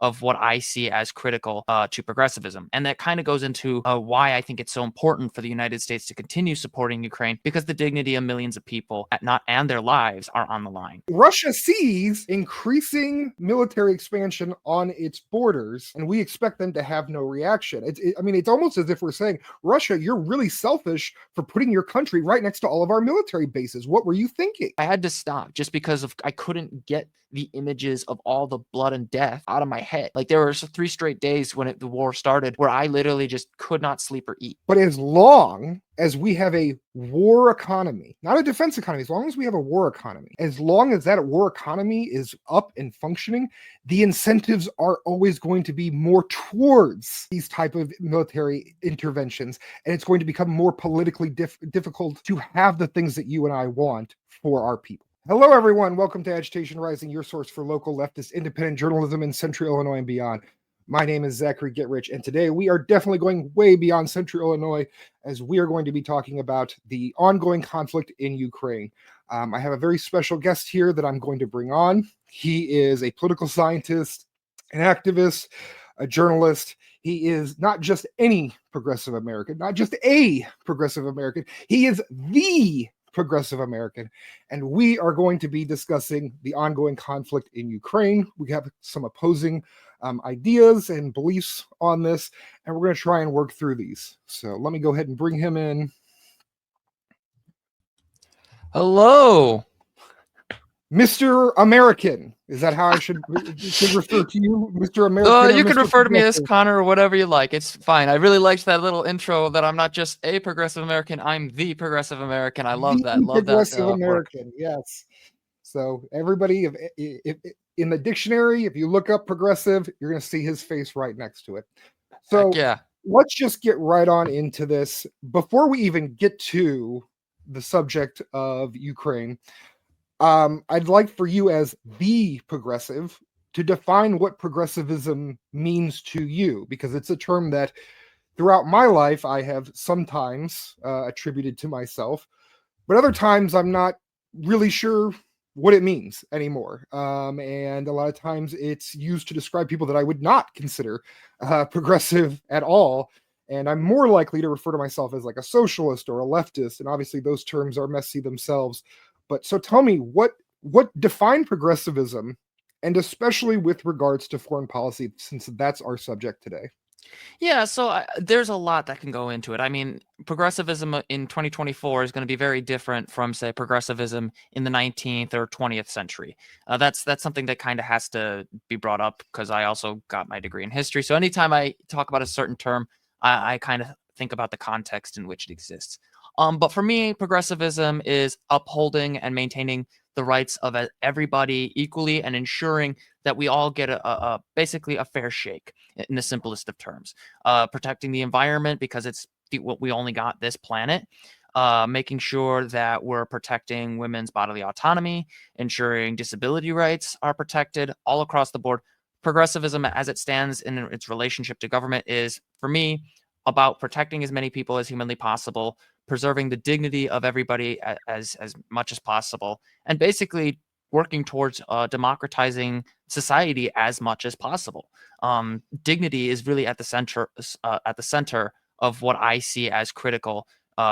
of what I see as critical to progressivism. And that kind of goes into why I think it's so important for the United States to continue supporting Ukraine, because the dignity of millions of people and their lives are on the line. Russia sees increasing military expansion on its borders, and we expect them to have no reaction. It's almost as if we're saying, Russia, you're really selfish for putting your country right next to all of our military bases. What were you thinking? I had to stop just because I couldn't get the images of all the blood and death out of my head. Like, there were 3 straight days when the war started where I literally just could not sleep or eat. But as long as we have a war economy, not a defense economy, as long as we have a war economy, as long as that war economy is up and functioning, the incentives are always going to be more towards these type of military interventions, and it's going to become more politically difficult to have the things that you and I want for our people. Hello, everyone. Welcome to Agitation Rising, your source for local leftist independent journalism in Central Illinois and beyond. My name is Zachary Gittrich, and today we are definitely going way beyond Central Illinois, as we are going to be talking about the ongoing conflict in Ukraine. I have a very special guest here that I'm going to bring on. He is a political scientist, an activist, a journalist. He is not just any progressive American, not just a progressive American. He is the progressive American, and we are going to be discussing the ongoing conflict in Ukraine. We have some opposing ideas and beliefs on this, and we're going to try and work through these. So let me go ahead and bring him in. Hello, Mr. American. Is that how I should refer to you, Mr. American? You can refer to me as Connor or whatever you like. It's fine. I really liked that little intro that I'm not just a progressive American, I'm the progressive American. I love that. Love progressive that. American, yes. So everybody, if in the dictionary, if you look up progressive, you're going to see his face right next to it. So yeah, let's just get right on into this. Before we even get to the subject of Ukraine, I'd like for you, as the progressive, to define what progressivism means to you, because it's a term that throughout my life I have sometimes attributed to myself, but other times I'm not really sure what it means anymore. And a lot of times it's used to describe people that I would not consider progressive at all. And I'm more likely to refer to myself as like a socialist or a leftist. And obviously those terms are messy themselves. But so tell me, what define progressivism, and especially with regards to foreign policy, since that's our subject today? Yeah, so there's a lot that can go into it. I mean, progressivism in 2024 is going to be very different from, say, progressivism in the 19th or 20th century. That's something that kind of has to be brought up, because I also got my degree in history. So anytime I talk about a certain term, I kind of think about the context in which it exists. But for me, progressivism is upholding and maintaining the rights of everybody equally, and ensuring that we all get basically a fair shake, in the simplest of terms. Protecting the environment, because it's what we only got this planet. Making sure that we're protecting women's bodily autonomy, ensuring disability rights are protected all across the board. Progressivism, as it stands in its relationship to government, is, for me, about protecting as many people as humanly possible, preserving the dignity of everybody as much as possible, and basically working towards democratizing society as much as possible. Dignity is really at the center of what I see as critical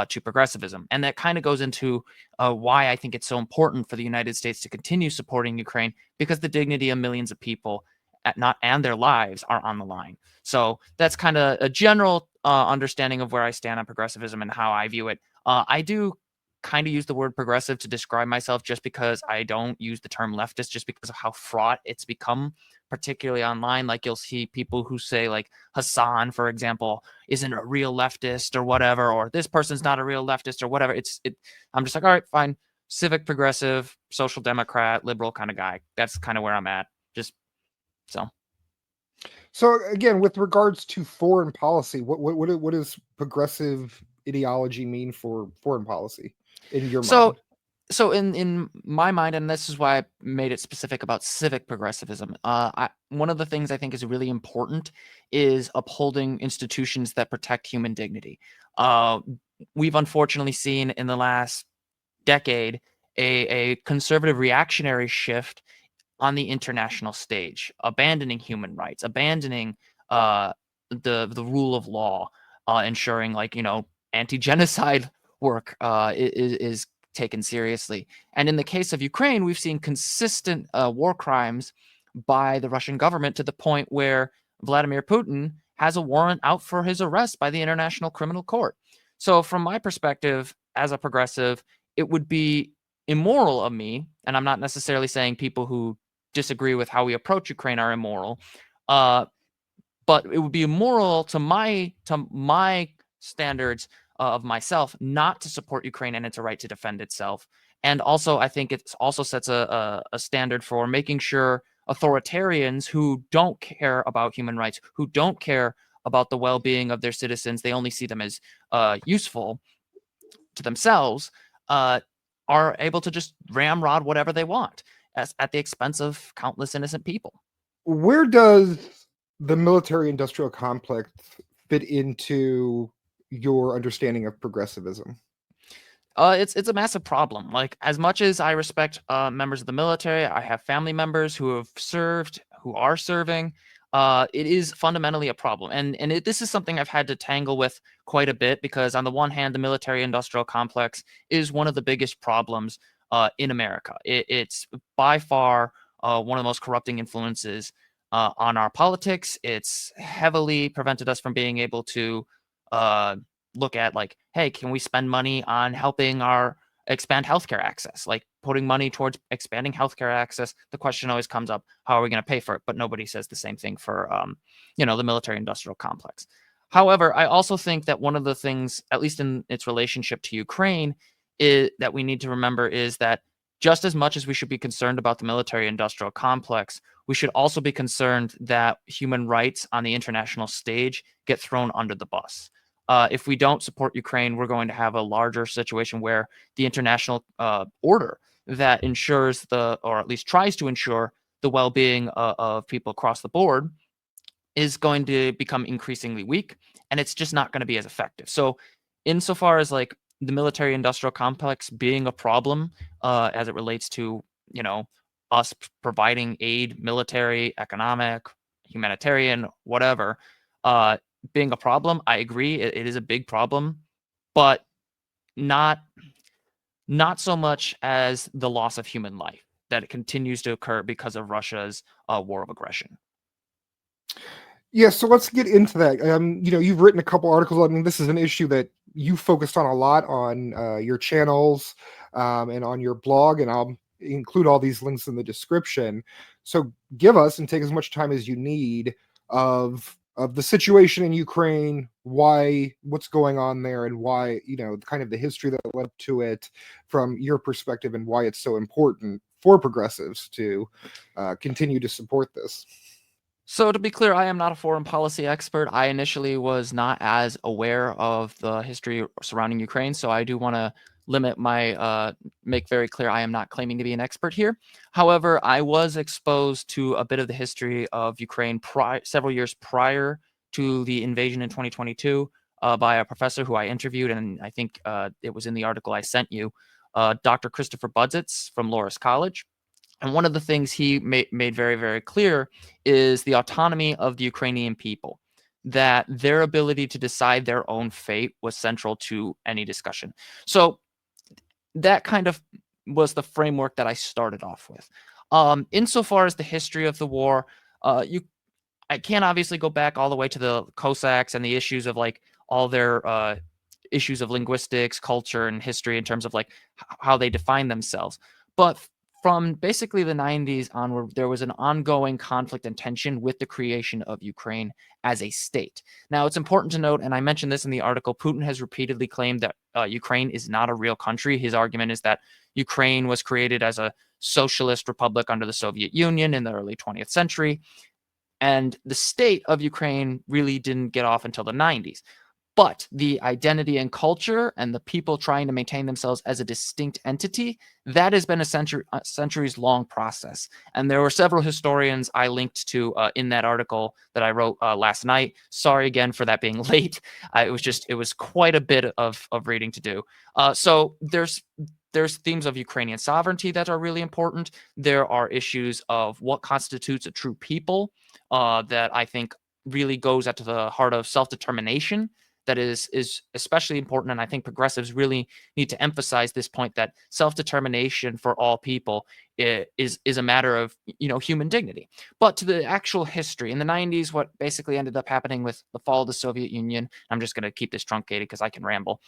to progressivism, and that kind of goes into why I think it's so important for the United States to continue supporting Ukraine, because the dignity of millions of people and their lives are on the line. So that's kind of a general understanding of where I stand on progressivism and how I view it. I do kind of use the word progressive to describe myself, just because I don't use the term leftist, just because of how fraught it's become, particularly online. Like, you'll see people who say, like, Hassan, for example, isn't a real leftist or whatever, or this person's not a real leftist or whatever. I'm just like, all right, fine. Civic progressive, social democrat, liberal kind of guy. That's kind of where I'm at. So again, with regards to foreign policy, what does progressive ideology mean for foreign policy in your mind? So in my mind, and this is why I made it specific about civic progressivism, one of the things I think is really important is upholding institutions that protect human dignity. We've unfortunately seen in the last decade a conservative reactionary shift on the international stage, abandoning human rights, abandoning the rule of law, ensuring like anti-genocide work is taken seriously. And in the case of Ukraine, we've seen consistent war crimes by the Russian government to the point where Vladimir Putin has a warrant out for his arrest by the International Criminal Court. So from my perspective as a progressive, it would be immoral of me, and I'm not necessarily saying people who disagree with how we approach Ukraine are immoral, but it would be immoral to my standards of myself not to support Ukraine and its right to defend itself. And also, I think it also sets a standard for making sure authoritarians who don't care about human rights, who don't care about the well-being of their citizens, they only see them as useful to themselves, are able to just ramrod whatever they want at the expense of countless innocent people. Where does the military industrial complex fit into your understanding of progressivism? It's a massive problem. Like, as much as I respect members of the military, I have family members who have served, who are serving. It is fundamentally a problem, and this is something I've had to tangle with quite a bit, because on the one hand, the military-industrial complex is one of the biggest problems in America. It's by far one of the most corrupting influences on our politics. It's heavily prevented us from being able to look at, like, hey, can we spend money on helping our expand healthcare access, like putting money towards expanding healthcare access. The question always comes up, how are we going to pay for it? But nobody says the same thing for the military industrial complex. However, I also think that one of the things, at least in its relationship to Ukraine, is that we need to remember is that just as much as we should be concerned about the military industrial complex, we should also be concerned that human rights on the international stage get thrown under the bus. If we don't support Ukraine, we're going to have a larger situation where the international order that ensures or at least tries to ensure the well-being of people across the board is going to become increasingly weak, and it's just not going to be as effective. So insofar as like the military industrial complex being a problem as it relates to, us providing aid, military, economic, humanitarian, whatever, being a problem, I agree. It is a big problem, but not so much as the loss of human life that it continues to occur because of Russia's war of aggression. Yeah, so let's get into that. You've written a couple articles. I mean, this is an issue that you focused on a lot on your channels and on your blog, and I'll include all these links in the description. So give us and take as much time as you need of the situation in Ukraine, what's going on there, and why, kind of the history that led to it from your perspective, and why it's so important for progressives to continue to support this. So to be clear, I am not a foreign policy expert. I initially was not as aware of the history surrounding Ukraine, so I do want to make very clear I am not claiming to be an expert here. However, I was exposed to a bit of the history of Ukraine several years prior to the invasion in 2022 by a professor who I interviewed, and I think it was in the article I sent you, Dr. Christopher Budzitz from Loras College. And one of the things he made very, very clear is the autonomy of the Ukrainian people, that their ability to decide their own fate was central to any discussion. So that kind of was the framework that I started off with. Insofar as the history of the war, I can't obviously go back all the way to the Cossacks and the issues of like all their issues of linguistics, culture, and history in terms of like how they define themselves. But from basically the 90s onward, there was an ongoing conflict and tension with the creation of Ukraine as a state. Now, it's important to note, and I mentioned this in the article, Putin has repeatedly claimed that Ukraine is not a real country. His argument is that Ukraine was created as a socialist republic under the Soviet Union in the early 20th century, and the state of Ukraine really didn't get off until the 90s. But the identity and culture and the people trying to maintain themselves as a distinct entity, that has been a centuries-long process. And there were several historians I linked to in that article that I wrote last night. Sorry again for that being late. It was quite a bit of reading to do. So there's themes of Ukrainian sovereignty that are really important. There are issues of what constitutes a true people that I think really goes at the heart of self-determination. That is especially important, and I think progressives really need to emphasize this point that self-determination for all people is a matter of human dignity. But to the actual history in the 90s, what basically ended up happening with the fall of the Soviet Union, I'm just going to keep this truncated because I can ramble.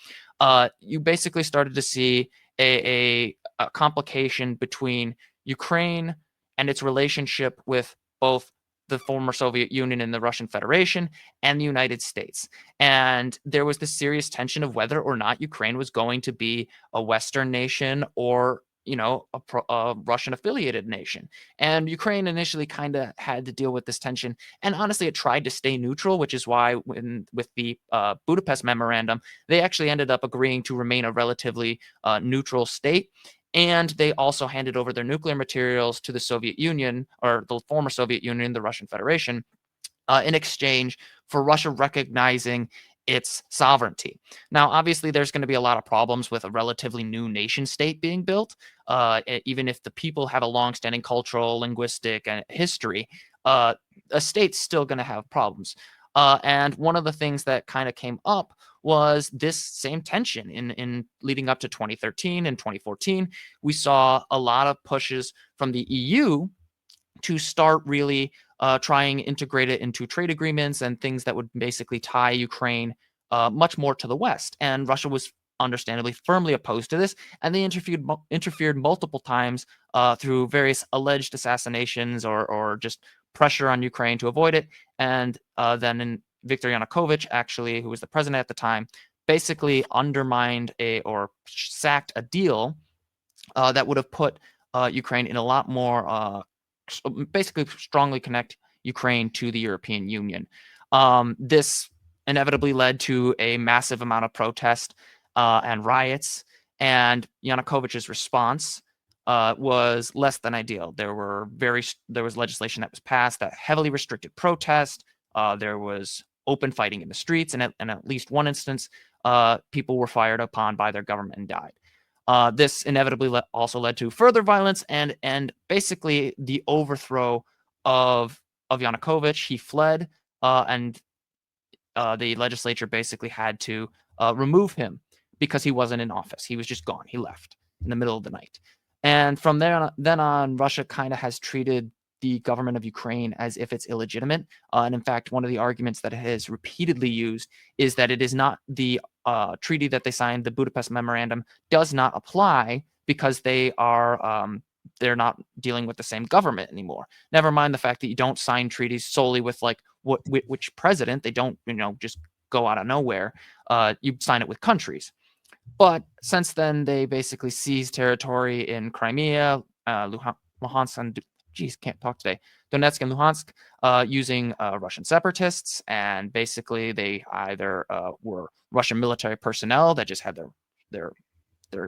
You basically started to see a complication between Ukraine and its relationship with both the former Soviet Union and the Russian Federation and the United States. And there was this serious tension of whether or not Ukraine was going to be a Western nation or a Russian affiliated nation. And Ukraine initially kind of had to deal with this tension. And honestly, it tried to stay neutral, which is why with the Budapest Memorandum, they actually ended up agreeing to remain a relatively neutral state. And they also handed over their nuclear materials to the Soviet Union, or the former Soviet Union, the Russian Federation, in exchange for Russia recognizing its sovereignty. Now, obviously, there's going to be a lot of problems with a relatively new nation state being built. Even if the people have a long-standing cultural, linguistic, and history, a state's still going to have problems. And one of the things that kind of came up was this same tension in leading up to 2013 and 2014. We saw a lot of pushes from the EU to start really trying to integrate it into trade agreements and things that would basically tie Ukraine much more to the West. And Russia was understandably firmly opposed to this, and they interfered multiple times through various alleged assassinations or just pressure on Ukraine to avoid it. And then Viktor Yanukovych, actually, who was the president at the time, basically undermined or sacked a deal that would have put Ukraine in a lot more basically strongly connect Ukraine to the European Union. This inevitably led to a massive amount of protest and riots, and Yanukovych's response was less than ideal. There was legislation that was passed that heavily restricted protest. There was open fighting in the streets, and at least one instance, people were fired upon by their government and died. This inevitably also led to further violence and basically the overthrow of Yanukovych. He fled, and the legislature basically had to remove him because he wasn't in office. He was just gone. He left in the middle of the night. And from then on, Russia kind of has treated the government of Ukraine as if it's illegitimate. And in fact, one of the arguments that it has repeatedly used is that it is not the treaty that they signed, the Budapest Memorandum, does not apply because they're not dealing with the same government anymore. Never mind the fact that you don't sign treaties solely with which president. They don't just go out of nowhere. You sign it with countries. But since then, they basically seized territory in Crimea, Luhansk, and can't talk today. Donetsk and Luhansk, using Russian separatists, and basically they either were Russian military personnel that just had their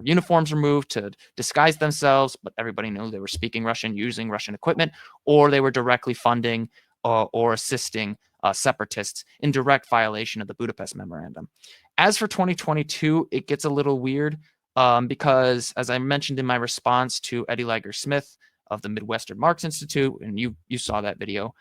uniforms removed to disguise themselves, but everybody knew they were speaking Russian, using Russian equipment, or they were directly funding or assisting separatists in direct violation of the Budapest Memorandum. As for 2022, it gets a little weird because, as I mentioned in my response to Eddie Lager-Smith of the Midwestern Marx Institute, and you saw that video,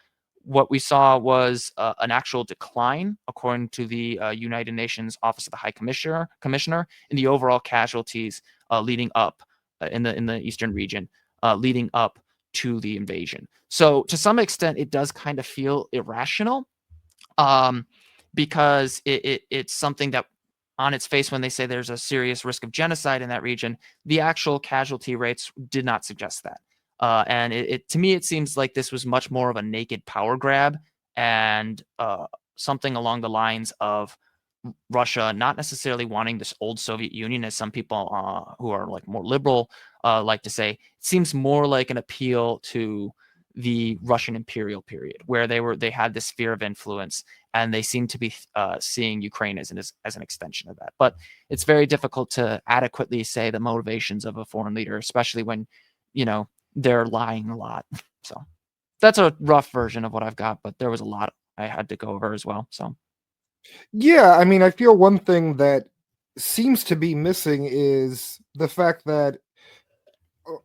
what we saw was an actual decline, according to the United Nations Office of the High Commissioner, in the overall casualties leading up in the eastern region, leading up to the invasion. So to some extent, it does kind of feel irrational, because it's something that, on its face, when they say there's a serious risk of genocide in that region, the actual casualty rates did not suggest that. And to me, it seems like this was much more of a naked power grab and something along the lines of Russia not necessarily wanting this old Soviet Union, as some people who are more liberal like to say. It seems more like an appeal to the Russian imperial period, where they had this sphere of influence, and they seem to be seeing Ukraine as an extension of that. But it's very difficult to adequately say the motivations of a foreign leader, especially when, they're lying a lot. So that's a rough version of what I've got, but there was a lot I had to go over as well. So yeah, I mean, I feel one thing that seems to be missing is the fact that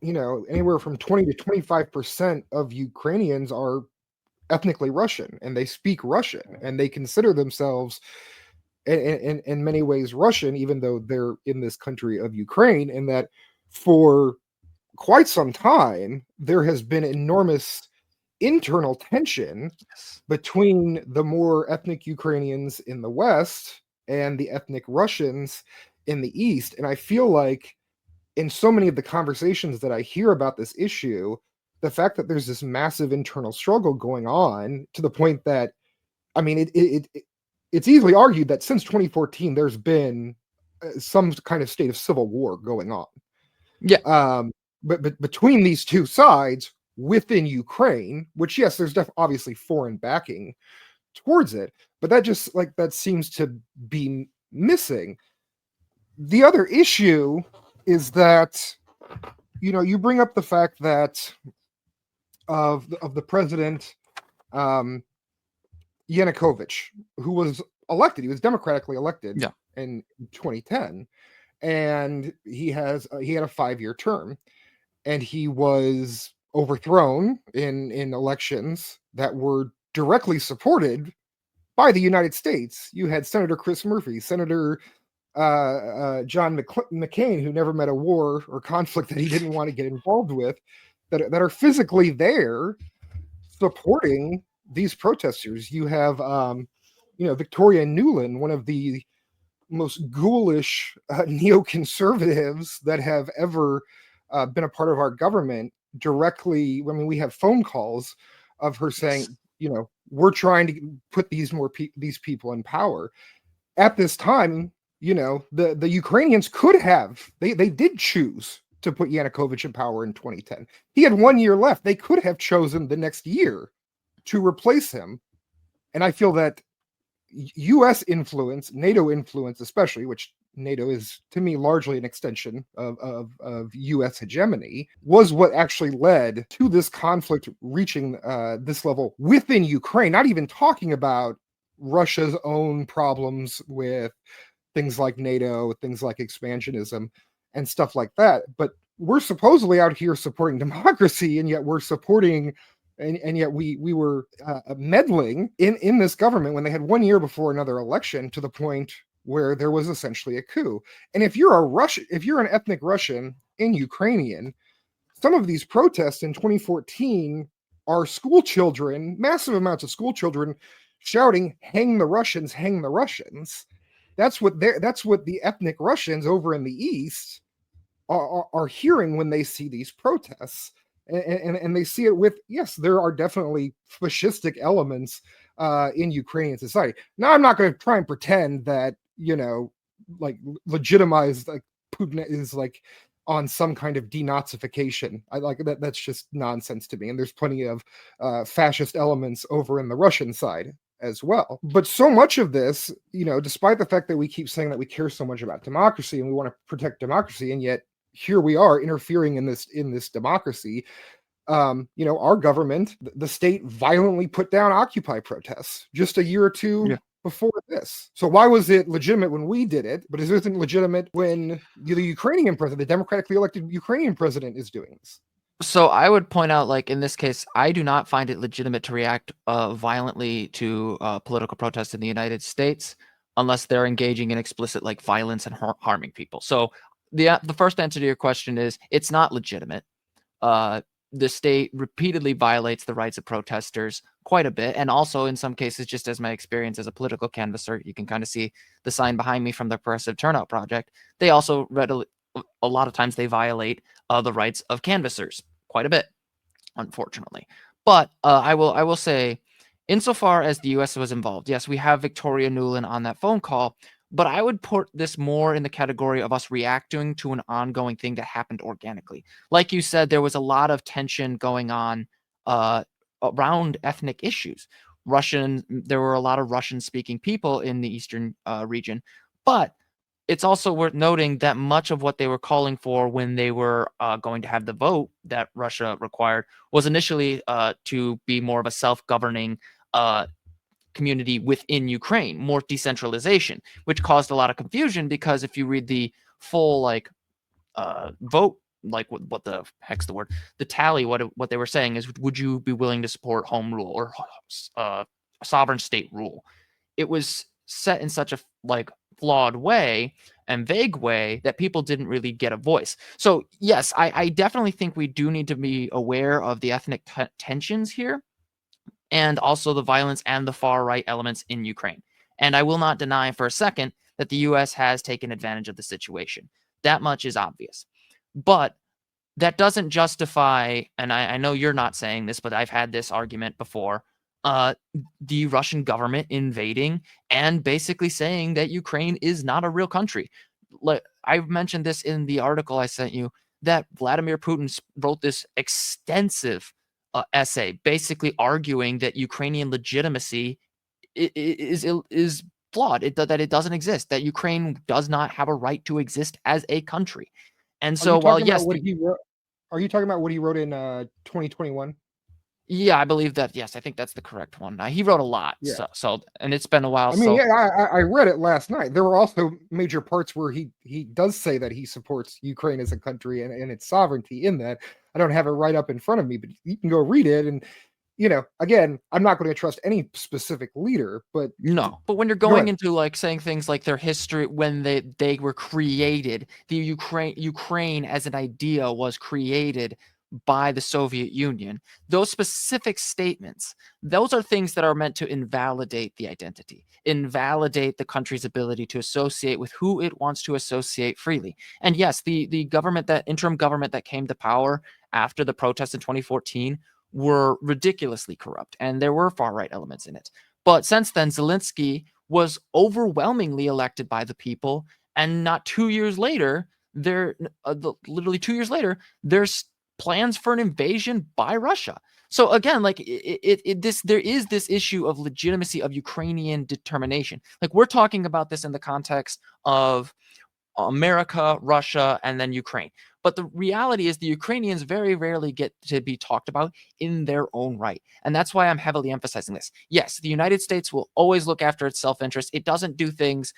anywhere from 20 to 25% of Ukrainians are ethnically Russian, and they speak Russian, and they consider themselves in many ways Russian, even though they're in this country of Ukraine, and that for quite some time there has been enormous internal tension between the more ethnic Ukrainians in the West and the ethnic Russians in the East. And I feel like in so many of the conversations that I hear about this issue, the fact that there's this massive internal struggle going on, to the point that, I mean, it's easily argued that since 2014, there's been some kind of state of civil war going on. yeah, But between these two sides within Ukraine, which, yes, there's obviously foreign backing towards it, but that seems to be missing. The other issue is that, you bring up the fact that of the president, Yanukovych, who was elected, he was democratically elected in 2010, and he had a 5-year term, and he was overthrown in elections that were directly supported by the United States. You had Senator Chris Murphy, Senator John McCain, who never met a war or conflict that he didn't want to get involved with, that are physically there supporting these protesters. You have, Victoria Nuland, one of the most ghoulish neoconservatives that have ever been a part of our government, directly. I mean, we have phone calls of her saying, we're trying to put these people in power. At this time, the Ukrainians could have, they did choose to put Yanukovych in power in 2010. He had 1 year left. They could have chosen the next year to replace him. And I feel that U.S. influence, NATO influence especially, which NATO is, to me, largely an extension of U.S. hegemony, was what actually led to this conflict reaching this level within Ukraine, not even talking about Russia's own problems with things like NATO, things like expansionism, and stuff like that. But we're supposedly out here supporting democracy, and yet we're supporting, and yet we were meddling in this government when they had 1 year before another election, to the point where there was essentially a coup. And if you're an ethnic Russian in Ukrainian, some of these protests in 2014 are school children, massive amounts of school children shouting, "Hang the Russians, hang the Russians." That's what the ethnic Russians over in the East are hearing when they see these protests. And they see it with, yes, there are definitely fascistic elements in Ukrainian society. Now, I'm not going to try and pretend that, like, legitimize, like, Putin is like on some kind of denazification. I like that. That's just nonsense to me. And there's plenty of fascist elements over in the Russian side as well. But so much of this, despite the fact that we keep saying that we care so much about democracy and we want to protect democracy, and yet here we are interfering in this democracy. Our government, the state, violently put down Occupy protests just a year or two before this. So why was it legitimate when we did it, but it isn't legitimate when the Ukrainian president, the democratically elected Ukrainian president, is doing this? So I would point out, like, in this case, I do not find it legitimate to react violently to political protests in the United States unless they're engaging in explicit, like, violence and harming people. So the first answer to your question is it's not legitimate. The state repeatedly violates the rights of protesters quite a bit. And also, in some cases, just as my experience as a political canvasser, you can kind of see the sign behind me from the Progressive Turnout Project. They also a lot of times they violate the rights of canvassers quite a bit, unfortunately. But I will say, insofar as the U.S. was involved, yes, we have Victoria Nuland on that phone call, but I would put this more in the category of us reacting to an ongoing thing that happened organically. Like you said, there was a lot of tension going on around ethnic issues. There were a lot of Russian-speaking people in the eastern region, but it's also worth noting that much of what they were calling for when they were going to have the vote that Russia required was initially to be more of a self-governing community within Ukraine, more decentralization, which caused a lot of confusion because if you read the full vote, like what the heck's the word, the tally, what they were saying is, would you be willing to support home rule or sovereign state rule? It was set in such a flawed way and vague way that people didn't really get a voice. So yes, I definitely think we do need to be aware of the ethnic tensions here, and also the violence and the far right elements in Ukraine. And I will not deny for a second that the U.S. has taken advantage of the situation. That much is obvious. But that doesn't justify, and I know you're not saying this, but I've had this argument before, the Russian government invading and basically saying that Ukraine is not a real country. I've mentioned this in the article I sent you, that Vladimir Putin wrote this extensive essay basically arguing that Ukrainian legitimacy is flawed, that it doesn't exist, that Ukraine does not have a right to exist as a country. And so, while yes, are you talking about what he wrote in 2021? Yeah, I believe that. Yes, I think that's the correct one. He wrote a lot, Yeah. so and it's been a while. I mean, I read it last night. There were also major parts where he does say that he supports Ukraine as a country and its sovereignty in that. I don't have it right up in front of me, but you can go read it. And, again, I'm not going to trust any specific leader, but no. But when you're going into saying things like their history, when they were created, the Ukraine as an idea was created by the Soviet Union, those specific statements, those are things that are meant to invalidate the identity, invalidate the country's ability to associate with who it wants to associate freely. And yes, the interim government that came to power after the protests in 2014 were ridiculously corrupt, and there were far-right elements in it. But since then, Zelensky was overwhelmingly elected by the people, and not 2 years later, literally 2 years later, there's plans for an invasion by Russia. So again, there is this issue of legitimacy of Ukrainian determination. We're talking about this in the context of America, Russia, and then Ukraine. But the reality is the Ukrainians very rarely get to be talked about in their own right. And that's why I'm heavily emphasizing this. Yes, the United States will always look after its self-interest. It doesn't do things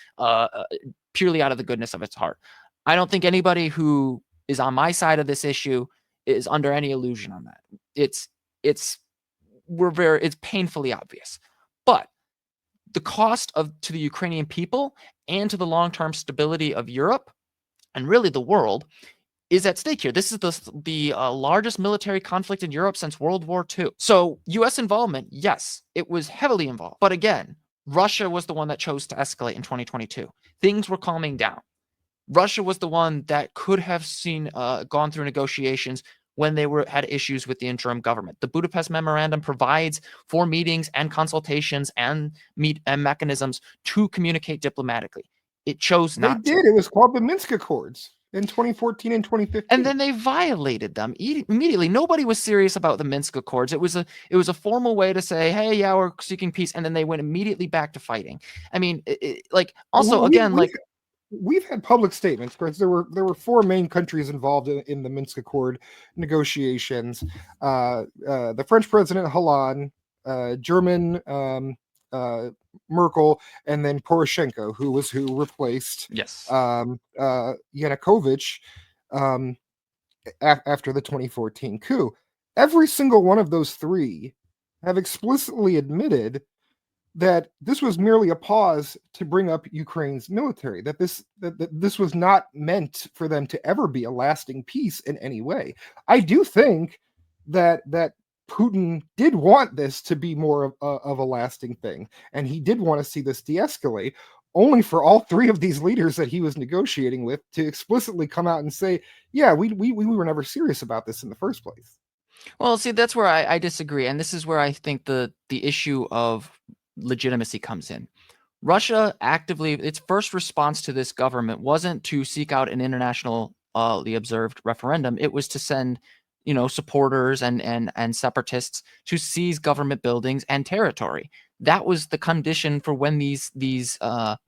purely out of the goodness of its heart. I don't think anybody who is on my side of this issue is under any illusion on that. It's painfully obvious. But the cost to the Ukrainian people and to the long-term stability of Europe and really the world is at stake here. This is the largest military conflict in Europe since World War II. So U.S. involvement, yes, it was heavily involved. But again, Russia was the one that chose to escalate in 2022. Things were calming down. Russia was the one that could have gone through negotiations when they had issues with the interim government. The Budapest Memorandum provides for meetings and consultations and mechanisms to communicate diplomatically. It chose not to. They did. It was called the Minsk Accords in 2014 and 2015. And then they violated them immediately. Nobody was serious about the Minsk Accords. It was a formal way to say, hey, yeah, we're seeking peace. And then they went immediately back to fighting. I mean, we've had public statements, because there were four main countries involved in the Minsk Accord negotiations: the French President Hollande, German Merkel, and then Poroshenko, who replaced Yanukovych after the 2014 coup. Every single one of those three have explicitly admitted that this was merely a pause to bring up Ukraine's military, that this was not meant for them to ever be a lasting peace in any way. I do think that Putin did want this to be more of a lasting thing, and he did want to see this de-escalate, only for all three of these leaders that he was negotiating with to explicitly come out and say, yeah, we were never serious about this in the first place. Well, see, that's where I disagree, and this is where I think the issue of legitimacy comes in. Russia its first response to this government wasn't to seek out an internationally observed referendum. It was to send supporters and separatists to seize government buildings and territory. That was the condition for when these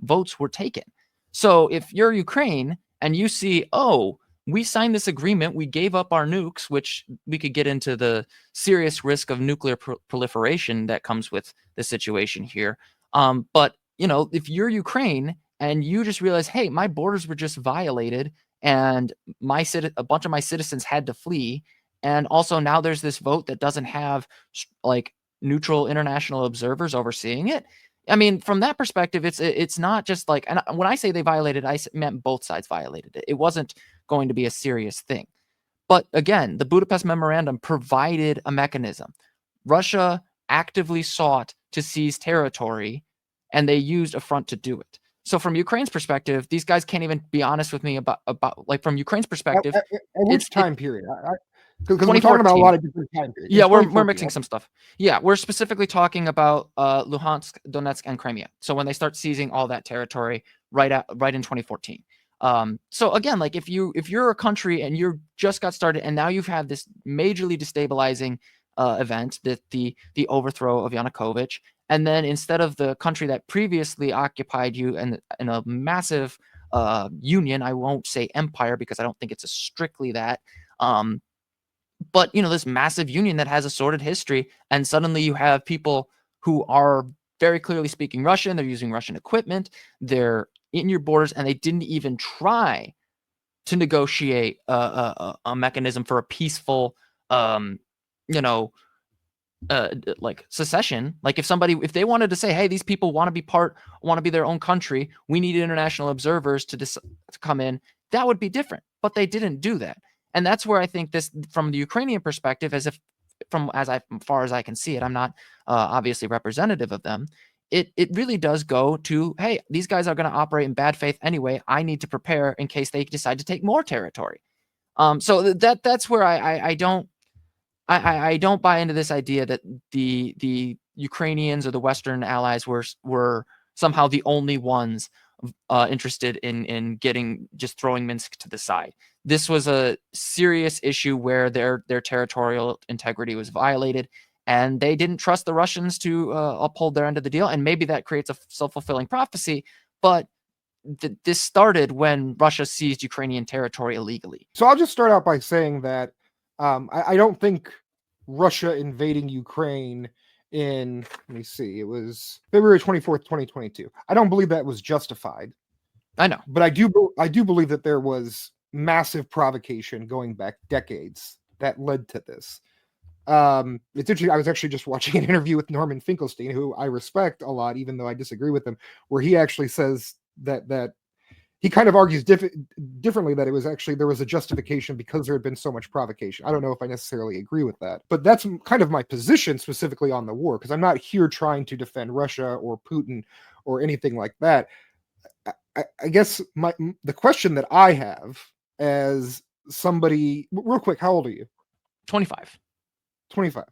votes were taken. So if you're Ukraine and you see, oh, we signed this agreement, we gave up our nukes, which we could get into the serious risk of nuclear proliferation that comes with the situation here. But if you're Ukraine and you just realize, hey, my borders were just violated and a bunch of my citizens had to flee, and also now there's this vote that doesn't have like neutral international observers overseeing it. I mean, from that perspective, it's not just like, and when I say they violated, I meant both sides violated it. It wasn't going to be a serious thing. But again, the Budapest Memorandum provided a mechanism. Russia actively sought to seize territory, and they used a front to do it. So from Ukraine's perspective, these guys can't even be honest with me about like from Ukraine's perspective. At which time period? Because we're talking about a lot of different time periods. Yeah, we're mixing some stuff. Yeah, we're specifically talking about Luhansk, Donetsk, and Crimea. So when they start seizing all that territory right in 2014. So again, like if you're a country and you just got started and now you've had this majorly destabilizing event, that the overthrow of Yanukovych, and then instead of the country that previously occupied you in a massive union, I won't say empire because I don't think it's strictly that. But this massive union that has a sordid history, and suddenly you have people who are very clearly speaking Russian, they're using Russian equipment, they're in your borders, and they didn't even try to negotiate a mechanism for a peaceful, like secession. Like if they wanted to say, hey, these people want to be their own country, we need international observers to come in, that would be different. But they didn't do that. And that's where I think this, from the Ukrainian perspective, as far as I can see it, I'm not obviously representative of them. It really does go to, hey, these guys are going to operate in bad faith anyway. I need to prepare in case they decide to take more territory. So that's where I don't buy into this idea that the Ukrainians or the Western allies were somehow the only ones interested in just throwing Minsk to the side. This was a serious issue where their territorial integrity was violated, and they didn't trust the Russians to uphold their end of the deal. And maybe that creates a self-fulfilling prophecy, but this started when Russia seized Ukrainian territory illegally. So I'll just start out by saying that I don't think Russia invading Ukraine in, let me see, it was February 24th, 2022. I don't believe that was justified. I know. But I do believe that there was massive provocation going back decades that led to this. It's interesting. I was actually just watching an interview with Norman Finkelstein, who I respect a lot, even though I disagree with him, where he actually says that he kind of argues differently, that it was actually, there was a justification because there had been so much provocation. I don't know if I necessarily agree with that, but that's kind of my position specifically on the war, because I'm not here trying to defend Russia or Putin or anything like that. I guess the question that I have as somebody, real quick, how old are you? 25. 25.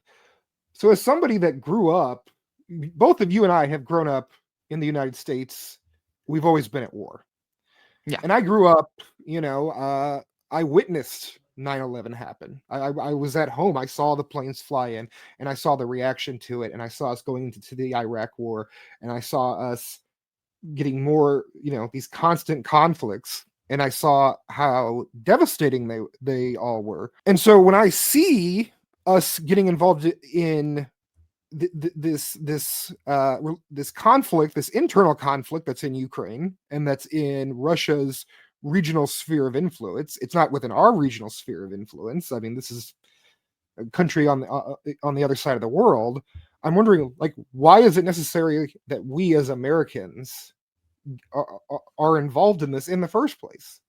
So as somebody that grew up, both of you and I have grown up in the United States. We've always been at war. Yeah. And I grew up, I witnessed 9/11 happen. I was at home. I saw the planes fly in, and I saw the reaction to it, and I saw us going into the Iraq war, and I saw us getting more, these constant conflicts, and I saw how devastating they all were. And so when I see us getting involved in this conflict, this internal conflict that's in Ukraine and that's in Russia's regional sphere of influence, it's not within our regional sphere of influence. I mean, this is a country on the other side of the world. I'm wondering, like, why is it necessary that we as Americans are involved in this in the first place?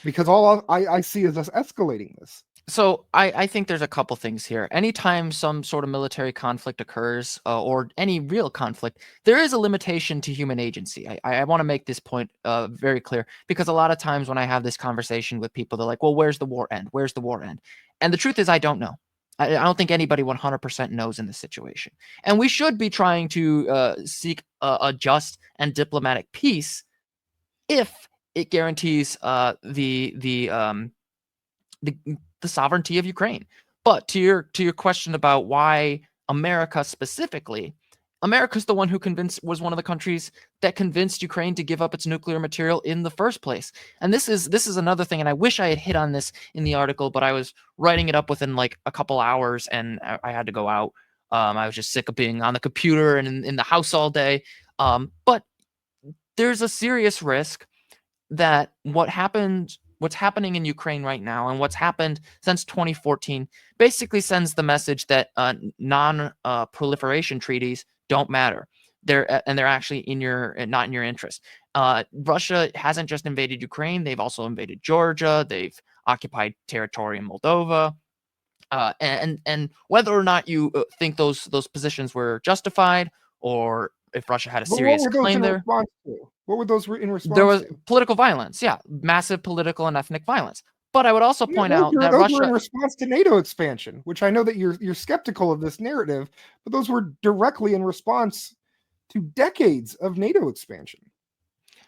Because all I see is us escalating this. So I think there's a couple things here. Anytime some sort of military conflict occurs, or any real conflict, there is a limitation to human agency. I want to make this point very clear, because a lot of times when I have this conversation with people, they're like, well, where's the war end? Where's the war end? And the truth is, I don't know. I don't think anybody 100% knows in this situation. And we should be trying to seek a just and diplomatic peace if it guarantees the sovereignty of Ukraine. But to your question about why America specifically, America's the one who was one of the countries that convinced Ukraine to give up its nuclear material in the first place. And this is another thing, and I wish I had hit on this in the article, but I was writing it up within like a couple hours, and I had to go out. I was just sick of being on the computer and in the house all day. But there's a serious risk that what's happening in Ukraine right now and what's happened since 2014 basically sends the message that non-proliferation treaties don't matter. They're actually not in your interest. Russia hasn't just invaded Ukraine; they've also invaded Georgia. They've occupied territory in Moldova. And whether or not you think those positions were justified, or if Russia had a But what serious were those claim in there, response to? What were those in there response was to? political violence. Yeah, massive political and ethnic violence. But I would also Yeah, point out that those were in Russia, response to NATO expansion, which I know that you're skeptical of this narrative, but those were directly in response to decades of NATO expansion.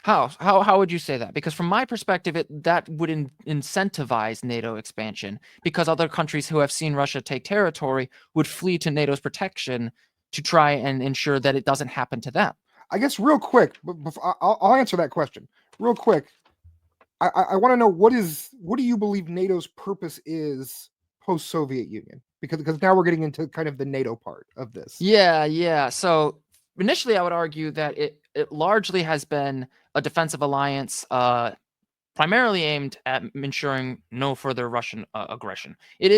how would you say that? Because from my perspective, that would incentivize NATO expansion, because other countries who have seen Russia take territory would flee to NATO's protection to try and ensure that it doesn't happen to them. I guess real quick, but I'll answer that question real quick. I want to know what do you believe NATO's purpose is post Soviet Union? Because now we're getting into kind of the NATO part of this. Yeah. So initially, I would argue that it largely has been a defensive alliance, primarily aimed at ensuring no further Russian aggression.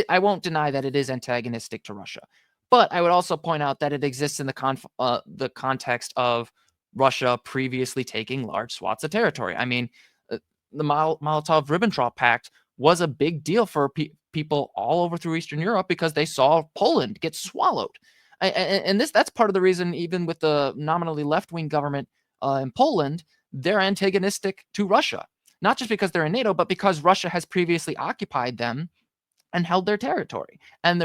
I won't deny that it is antagonistic to Russia, but I would also point out that it exists in the context of Russia previously taking large swaths of territory. I mean, the Molotov-Ribbentrop Pact was a big deal for people all over through Eastern Europe because they saw Poland get swallowed. And that's part of the reason, even with the nominally left-wing government in Poland, they're antagonistic to Russia. Not just because they're in NATO, but because Russia has previously occupied them and held their territory, and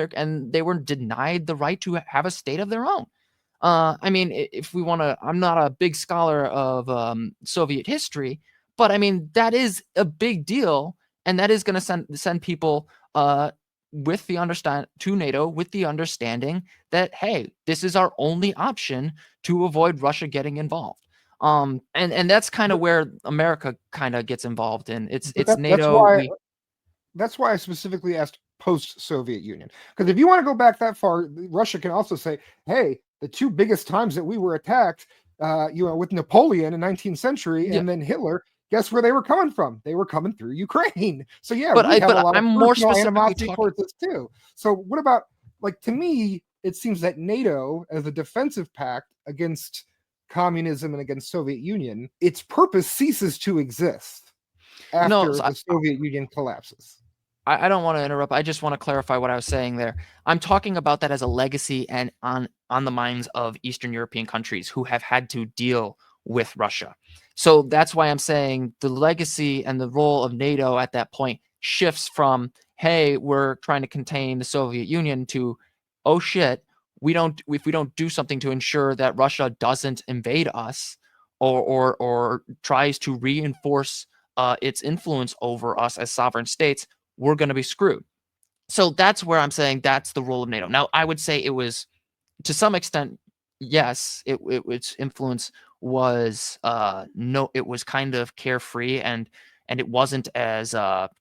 they were denied the right to have a state of their own. I mean, if we want to, I'm not a big scholar of Soviet history, but I mean that is a big deal, and that is going to send people with the understand to NATO with the understanding that, hey, this is our only option to avoid Russia getting involved. And that's kind of But, where America kind of gets involved in. but It's that's NATO. why I specifically asked post-Soviet Union. Because if you want to go back that far, Russia can also say, "Hey, the two biggest times that we were attacked, with Napoleon in 19th century Yeah, and then Hitler, guess where they were coming from? They were coming through Ukraine. So yeah, but we have a lot of I'm more personal specifically animosity talking. towards this too. So what about, like, to me, it seems that NATO, as a defensive pact against communism and against Soviet Union, its purpose ceases to exist No, after so the Soviet Union collapses. I don't want to interrupt. I just want to clarify what I was saying there. I'm talking about that as a legacy and on the minds of Eastern European countries who have had to deal with Russia. So that's why I'm saying the legacy and the role of NATO at that point shifts from, hey, we're trying to contain the Soviet Union, to, oh shit, if we don't do something to ensure that Russia doesn't invade us, or tries to reinforce its influence over us as sovereign states, we're going to be screwed. So that's where I'm saying that's the role of NATO. Now, I would say it was, to some extent, yes, its influence was no, it was kind of carefree, and it wasn't as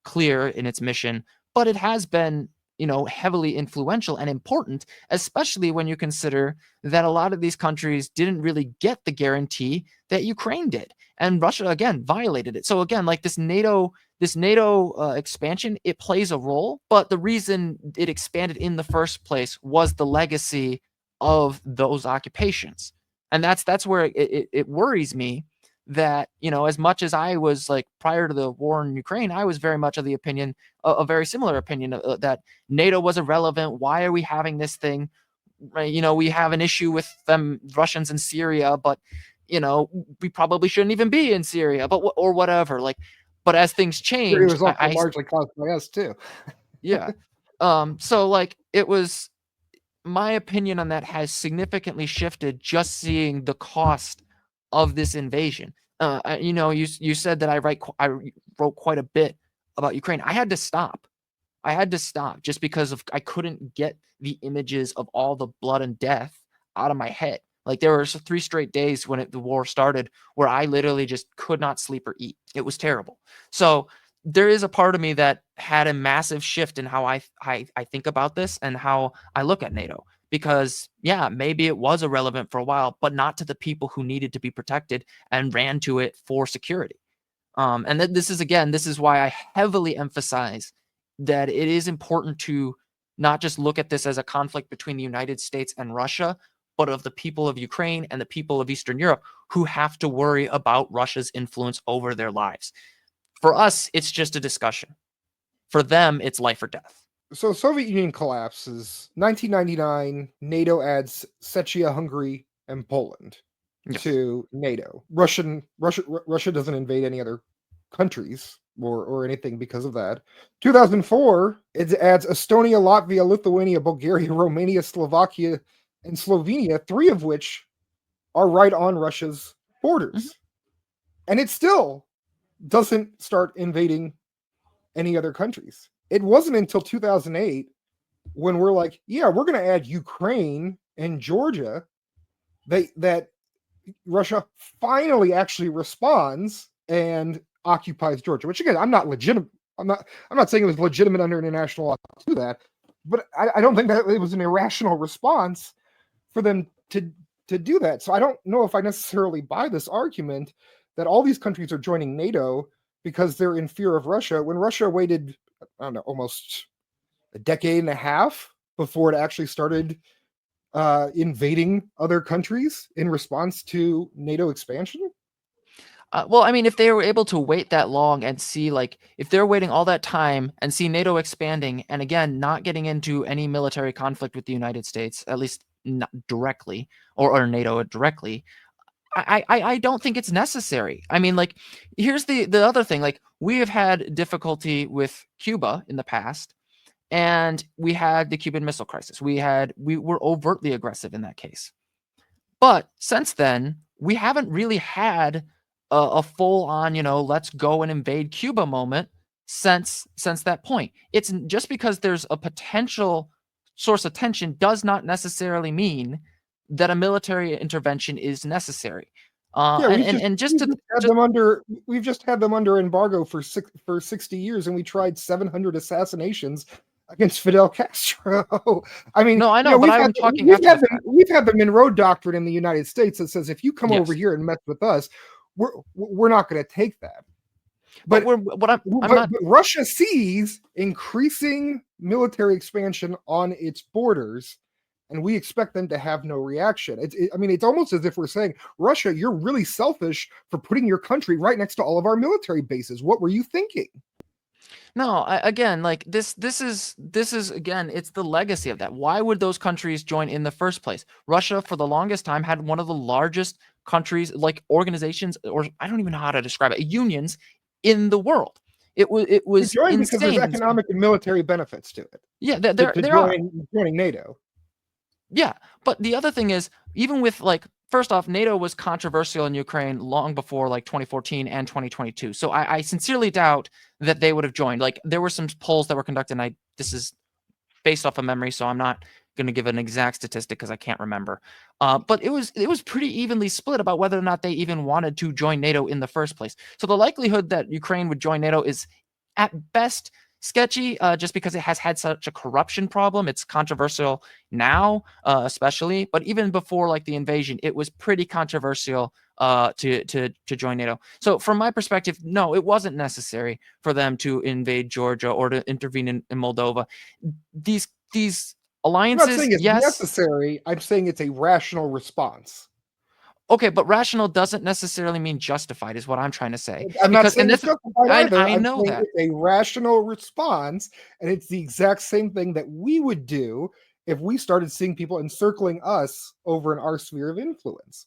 clear in its mission, but it has been, heavily influential and important, especially when you consider that a lot of these countries didn't really get the guarantee that Ukraine did, and Russia again violated it. So again, like this NATO expansion, it plays a role, but the reason it expanded in the first place was the legacy of those occupations. And that's where it worries me that, as much as I was like, prior to the war in Ukraine, I was very much of the opinion, a very similar opinion, that NATO was irrelevant. Why are we having this thing? Right? We have an issue with them Russians in Syria, but we probably shouldn't even be in Syria, but or whatever. Like, but as things It changed, was also largely caused by us too. yeah. So like, it was, my opinion on that has significantly shifted just seeing the cost of this invasion. You said that I wrote quite a bit about Ukraine. I had to stop I had to stop just because I couldn't get the images of all the blood and death out of my head. Like there were 3 straight days when the war started where I literally just could not sleep or eat. It was terrible. So there is a part of me that had a massive shift in how I think about this and how I look at NATO. Because yeah, maybe it was irrelevant for a while, but not to the people who needed to be protected and ran to it for security. And this is why I heavily emphasize that it is important to not just look at this as a conflict between the United States and Russia, but of the people of Ukraine and the people of Eastern Europe who have to worry about Russia's influence over their lives. For us, it's just a discussion. For them, it's life or death. So Soviet Union collapses. 1999, NATO adds Czechia, Hungary, and Poland to NATO. Russia doesn't invade any other countries or anything because of that. 2004, it adds Estonia, Latvia, Lithuania, Bulgaria, Romania, Slovakia, and Slovenia, 3 of which are right on Russia's borders. And it still doesn't start invading any other countries. It wasn't until 2008 when we're like, yeah, we're going to add Ukraine and Georgia that Russia finally actually responds and occupies Georgia, which again, I'm not saying it was legitimate under international law to do that, but I don't think that it was an irrational response for them to do that. So I don't know if I necessarily buy this argument that all these countries are joining NATO because they're in fear of Russia, when Russia waited, I don't know, almost a decade and a half before it actually started invading other countries in response to NATO expansion. Well, I mean, if they were able to wait that long and see, like, if they're waiting all that time and see NATO expanding and again, not getting into any military conflict with the United States, at least not directly, or NATO directly, I don't think it's necessary. I mean, like, here's the other thing. Like, we have had difficulty with Cuba in the past, and we had the Cuban Missile Crisis. We were overtly aggressive in that case. But since then, we haven't really had a full-on, let's go and invade Cuba moment since that point. It's just because there's a potential source of tension does not necessarily mean that a military intervention is necessary. We've just had them under embargo for 60 years, and we tried 700 assassinations against Fidel Castro. I mean, no, I know, but I'm talking. We've had the Monroe Doctrine in the United States that says if you come over here and mess with us, we're not going to take that. But Russia sees increasing military expansion on its borders, and we expect them to have no reaction. It's almost as if we're saying, Russia, you're really selfish for putting your country right next to all of our military bases. What were you thinking? No, again, like this is again, it's the legacy of that. Why would those countries join in the first place? Russia, for the longest time, had one of the largest countries, like organizations, or I don't even know how to describe it, unions in the world. It was insane because there's economic and military benefits to it. Yeah, there are joining NATO. Yeah, but the other thing is, even with first off, NATO was controversial in Ukraine long before 2014 and 2022. So I sincerely doubt that they would have joined. There were some polls that were conducted, and this is based off of memory, so I'm not going to give an exact statistic because I can't remember. But it was pretty evenly split about whether or not they even wanted to join NATO in the first place. So the likelihood that Ukraine would join NATO is at best sketchy, just because it has had such a corruption problem. It's controversial now, especially, but even before the invasion, it was pretty controversial to join NATO. So from my perspective, no, it wasn't necessary for them to invade Georgia or to intervene in Moldova. These alliances, I'm not saying it's necessary. I'm saying it's a rational response. Okay, but rational doesn't necessarily mean justified, is what I'm trying to say. I'm not saying it's justified either. I know that. It's a rational response, and it's the exact same thing that we would do if we started seeing people encircling us over in our sphere of influence.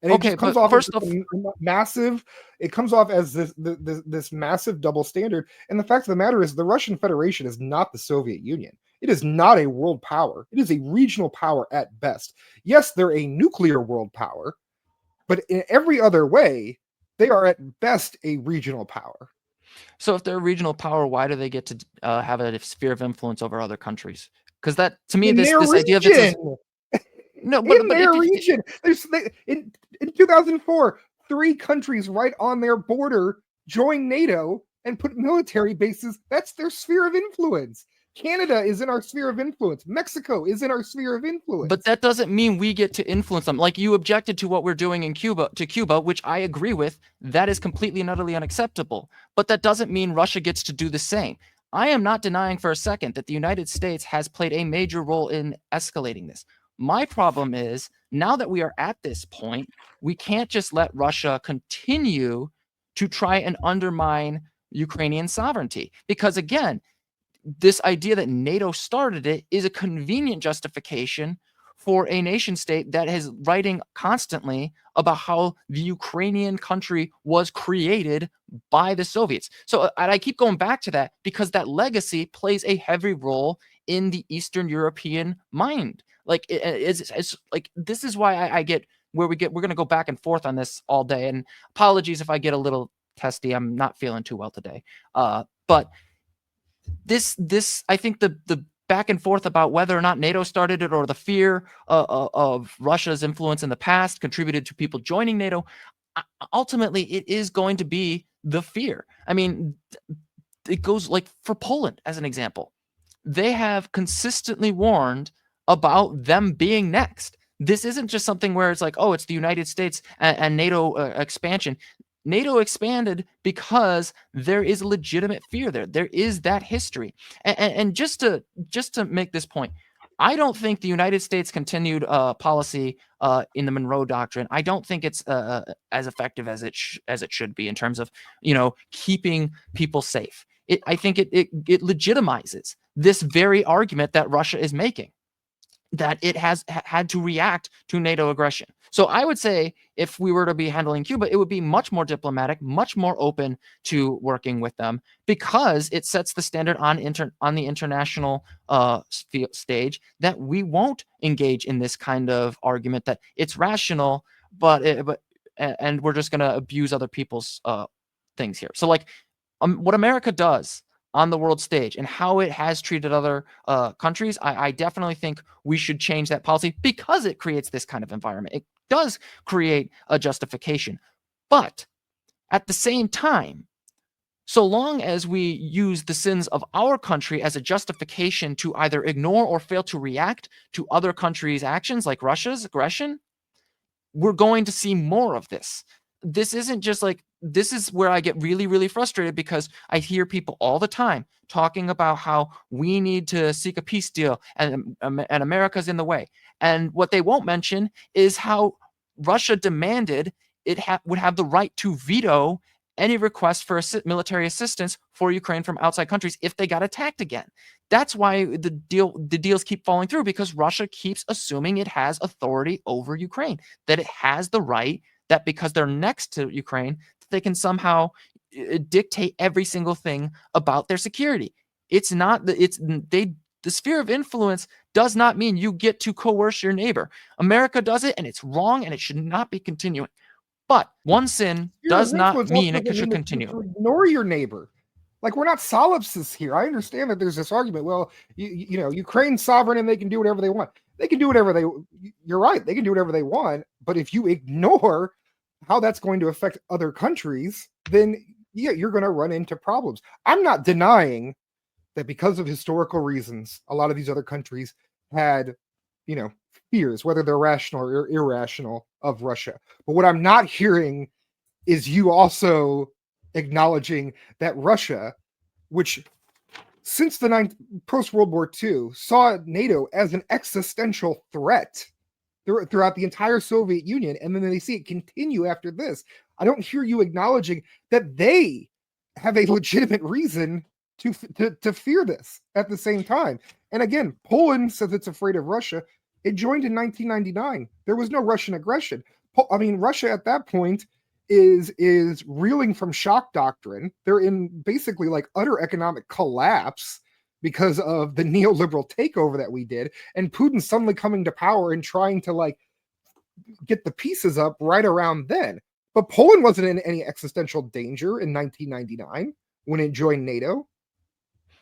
And it comes off as massive. It comes off as this massive double standard. And the fact of the matter is, the Russian Federation is not the Soviet Union. It is not a world power. It is a regional power at best. Yes, they're a nuclear world power, but in every other way, they are at best a regional power. So if they're a regional power, why do they get to have a sphere of influence over other countries? Because that, to me, In their this idea of it's region. no, In but their if you, region. In 2004, 3 countries right on their border joined NATO and put military bases. That's their sphere of influence. Canada is in our sphere of influence. Mexico is in our sphere of influence. but that doesn't mean we get to influence them. Like, you objected to what we're doing in Cuba, which I agree with. That is completely and utterly unacceptable. But that doesn't mean Russia gets to do the same. I am not denying for a second that the United States has played a major role in escalating this. My problem is, now that we are at this point, we can't just let Russia continue to try and undermine Ukrainian sovereignty. Because again, this idea that NATO started it is a convenient justification for a nation state that is writing constantly about how the Ukrainian country was created by the Soviets. So I keep going back to that because that legacy plays a heavy role in the Eastern European mind. Like, it's like, this is why I get we're going to go back and forth on this all day. And apologies if I get a little testy. I'm not feeling too well today. But this I think the back and forth about whether or not NATO started it, or the fear of Russia's influence in the past contributed to people joining NATO, ultimately it is going to be the fear. I mean, it goes like for Poland as an example. They have consistently warned about them being next. This isn't just something where it's like, oh, it's the United States and NATO expansion. NATO expanded because there is legitimate fear there. There is that history. And just to make this point, I don't think the United States continued policy in the Monroe Doctrine. I don't think it's as effective as it should be in terms of, keeping people safe. I think it legitimizes this very argument that Russia is making, that it has had to react to NATO aggression. So I would say if we were to be handling Cuba, it would be much more diplomatic, much more open to working with them, because it sets the standard on the international stage that we won't engage in this kind of argument that it's rational, and we're just going to abuse other people's things here. So like, what America does on the world stage and how it has treated other countries, I definitely think we should change that policy, because it creates this kind of environment. It does create a justification. But at the same time, so long as we use the sins of our country as a justification to either ignore or fail to react to other countries' actions, like Russia's aggression, we're going to see more of this. This isn't just like, this is where I get really, really frustrated, because I hear people all the time talking about how we need to seek a peace deal and America's in the way. And what they won't mention is how Russia demanded it would have the right to veto any request for military assistance for Ukraine from outside countries if they got attacked again. That's why the deals keep falling through, because Russia keeps assuming it has authority over Ukraine, that it has the right, that because they're next to Ukraine, they can somehow dictate every single thing about their security. It's not the sphere of influence does not mean you get to coerce your neighbor. America does it, and it's wrong, and it should not be continuing. But one sin does not mean it should continue. To ignore your neighbor. Like, we're not solipsists here. I understand that there's this argument. Well, Ukraine's sovereign and they can do whatever they want. They can do whatever you're right. They can do whatever they want. But if you ignore how that's going to affect other countries, then you're going to run into problems. I'm not denying that because of historical reasons, a lot of these other countries had, fears, whether they're rational or irrational, of Russia. But what I'm not hearing is you also acknowledging that Russia, which since the post-World War II saw NATO as an existential threat throughout the entire Soviet Union, and then they see it continue after this. I don't hear you acknowledging that they have a legitimate reason to fear this at the same time. And again, Poland says it's afraid of Russia. It joined in 1999. There was no Russian aggression. Russia at that point is reeling from shock doctrine. They're in basically like utter economic collapse because of the neoliberal takeover that we did, and Putin suddenly coming to power and trying to like get the pieces up right around then. But Poland wasn't in any existential danger in 1999 when it joined NATO.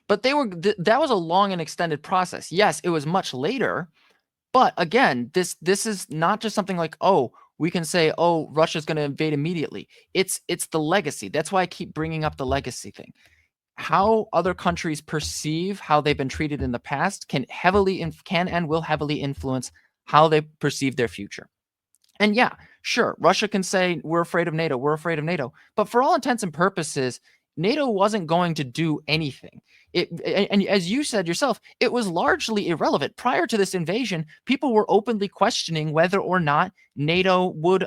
But that was a long and extended process. Yes, it was much later, but again, this is not just something like, oh, we can say, oh, Russia's going to invade immediately. It's the legacy. That's why I keep bringing up the legacy thing. How other countries perceive how they've been treated in the past can and will heavily influence how they perceive their future. And yeah, sure, Russia can say, we're afraid of NATO, we're afraid of NATO. But for all intents and purposes, NATO wasn't going to do anything. And as you said yourself, it was largely irrelevant. Prior to this invasion, people were openly questioning whether or not NATO would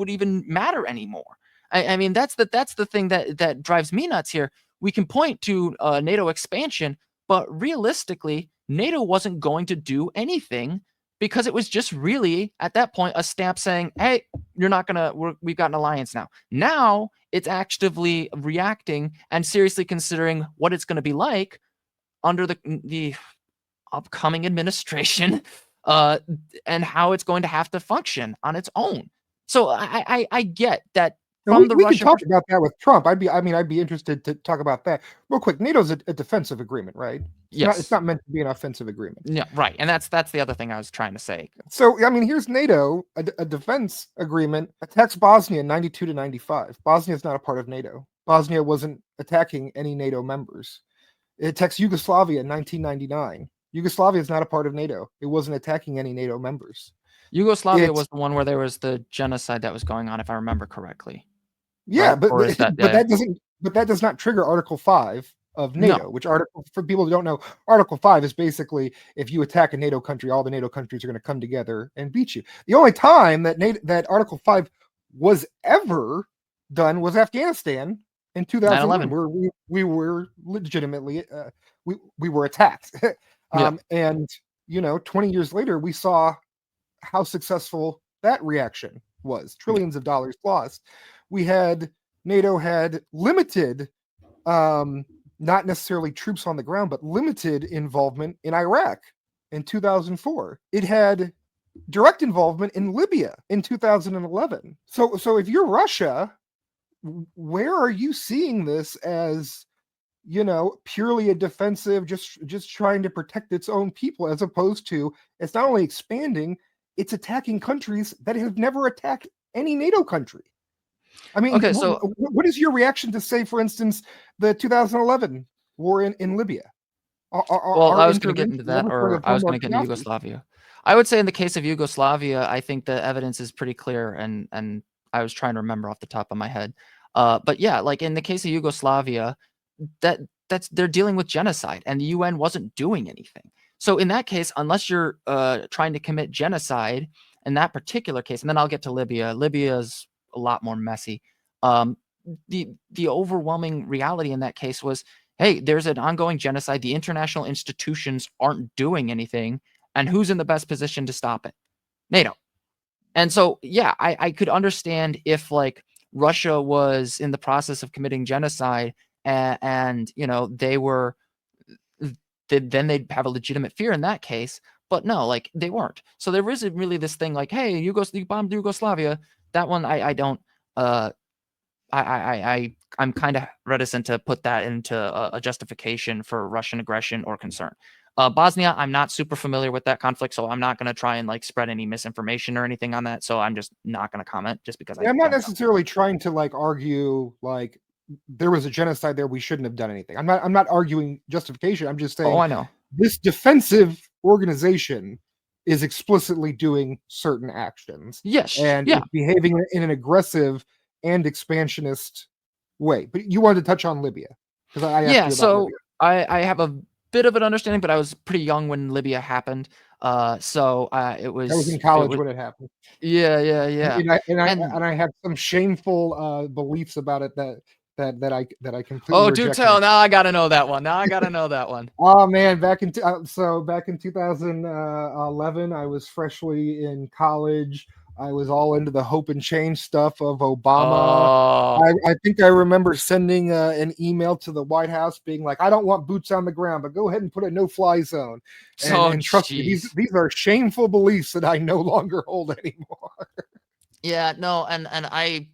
even matter anymore. I mean, that's the thing that drives me nuts here. We can point to NATO expansion, but realistically, NATO wasn't going to do anything because it was just really at that point a stamp saying, hey, we've got an alliance now. Now it's actively reacting and seriously considering what it's going to be like under the upcoming administration and how it's going to have to function on its own. So I get that. We could talk about that with Trump. I'd be interested to talk about that real quick. NATO's a defensive agreement, right? Yes. It's not meant to be an offensive agreement. Yeah, right. And that's the other thing I was trying to say. So, I mean, here's NATO, a defense agreement, attacks Bosnia in 92 to 95. Bosnia is not a part of NATO. Bosnia wasn't attacking any NATO members. It attacks Yugoslavia in 1999. Yugoslavia is not a part of NATO. It wasn't attacking any NATO members. Yugoslavia was the one where there was the genocide that was going on, if I remember correctly. Yeah, right? but that does not trigger Article 5 of NATO, which article, for people who don't know, Article 5 is basically if you attack a NATO country, all the NATO countries are going to come together and beat you. The only time that Article 5 was ever done was Afghanistan in 2011, where we were legitimately we were attacked. And 20 years later, we saw how successful that reaction was. Trillions of dollars lost. NATO had limited, not necessarily troops on the ground, but limited involvement in Iraq in 2004. It had direct involvement in Libya in 2011. So if you're Russia, where are you seeing this as, purely a defensive, just trying to protect its own people, as opposed to it's not only expanding, it's attacking countries that have never attacked any NATO country? I mean, okay, so what is your reaction to, say, for instance, the 2011 war in Libya? I was going to get into that, or I was going to get into Yugoslavia. I would say in the case of Yugoslavia, I think the evidence is pretty clear, and I was trying to remember off the top of my head. But yeah, like in the case of Yugoslavia, they're dealing with genocide, and the UN wasn't doing anything. So in that case, unless you're trying to commit genocide in that particular case, and then I'll get to Libya. Libya's a lot more messy. The overwhelming reality in that case was, hey, there's an ongoing genocide. The international institutions aren't doing anything. And who's in the best position to stop it? NATO. And so, yeah, I could understand if like Russia was in the process of committing genocide and they were, then they'd have a legitimate fear in that case. But no, like they weren't. So there isn't really this thing like, hey, you bombed Yugoslavia. That one, I don't. I'm kind of reticent to put that into a justification for Russian aggression or concern. Bosnia, I'm not super familiar with that conflict, so I'm not going to try and like spread any misinformation or anything on that. So I'm just not going to comment, just because I'm not necessarily trying to like argue like there was a genocide there, we shouldn't have done anything. I'm not arguing justification. I'm just saying. Oh, I know. This defensive organization is explicitly doing certain actions. Yes. And behaving in an aggressive and expansionist way. But you wanted to touch on Libya. Because I asked you about Libya. I have a bit of an understanding, but I was pretty young when Libya happened. So it was. I was in college when it happened. Yeah. And I have some shameful beliefs about it that I completely. Oh, do tell! Now I gotta know that one. Oh man, back in 2011, I was freshly in college. I was all into the hope and change stuff of Obama. I think I remember sending an email to the White House being like, I don't want boots on the ground, but go ahead and put a no-fly zone. And trust me, these are shameful beliefs that I no longer hold anymore. Yeah, no, and I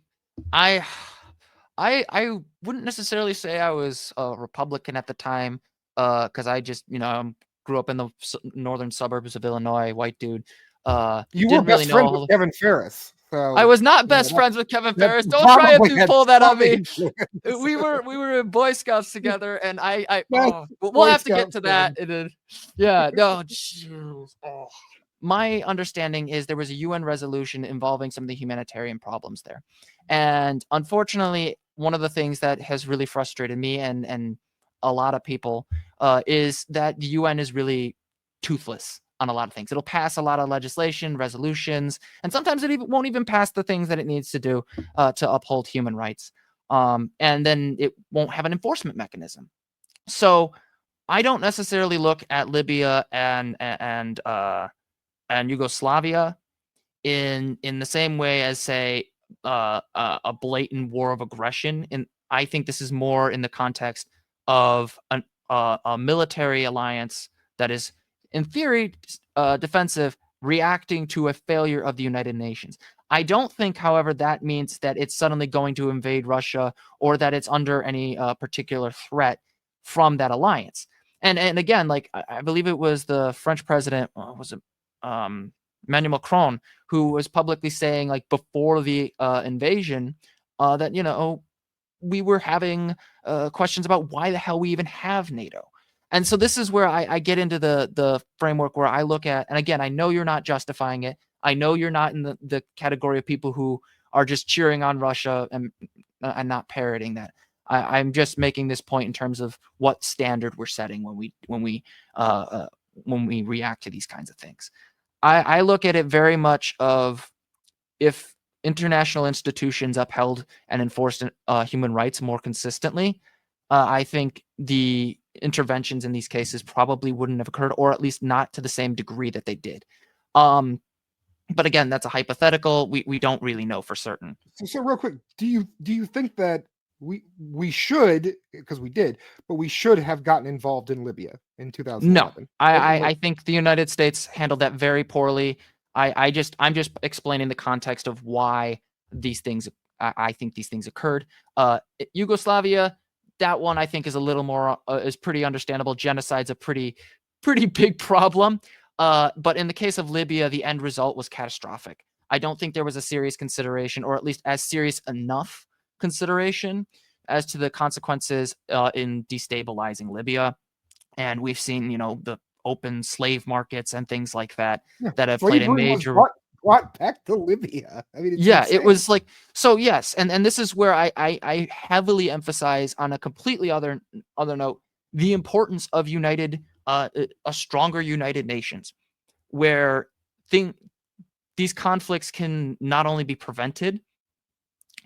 I wouldn't necessarily say I was a Republican at the time, because I just, grew up in the northern suburbs of Illinois, white dude. You were Didn't really best know a friends with whole. Kevin Ferris, I so was not you know best friends with Kevin that Ferris. Don't try probably to had pull that on some me. influence. We were in Boy Scouts together, and That's we'll Boy have to get Scout to that. friend. And then, yeah, no, jeez, oh. My understanding is there was a UN resolution involving some of the humanitarian problems there, and unfortunately, one of the things that has really frustrated me and a lot of people is that the UN is really toothless on a lot of things. It'll pass a lot of legislation, resolutions, and sometimes it won't even pass the things that it needs to do to uphold human rights. And then it won't have an enforcement mechanism. So I don't necessarily look at Libya and Yugoslavia in the same way as, say, a blatant war of aggression. And I think this is more in the context of a military alliance that is, in theory, defensive, reacting to a failure of the United Nations. I don't think, however, that means that it's suddenly going to invade Russia or that it's under any particular threat from that alliance. And again, like I believe it was the French president, was it Emmanuel Macron, who was publicly saying, like, before the invasion, that we were having questions about why the hell we even have NATO. And so this is where I get into the framework where I look at, and again, I know you're not justifying it. I know you're not in the category of people who are just cheering on Russia and not parroting that. I'm just making this point in terms of what standard we're setting when we react to these kinds of things. I look at it very much of, if international institutions upheld and enforced human rights more consistently, I think the interventions in these cases probably wouldn't have occurred, or at least not to the same degree that they did. But again, that's a hypothetical. We don't really know for certain. So real quick, do you think that we should, because we did, but we should have gotten involved in Libya in No, 2011? I think the United States handled that very poorly. I'm just explaining the context of why these things. I think these things occurred. Yugoslavia, that one I think is a little more is pretty understandable. Genocide's a pretty big problem. But in the case of Libya, the end result was catastrophic. I don't think there was a serious consideration, or at least as serious enough consideration, as to the consequences in destabilizing Libya. And we've seen, the open slave markets and things like that Yeah, that have played a slavery was major. brought back to Libya. I mean, it's Yeah, it insane. was like, so yes, and this is where I heavily emphasize, on a completely other note, the importance of a stronger United Nations, where these conflicts can not only be prevented,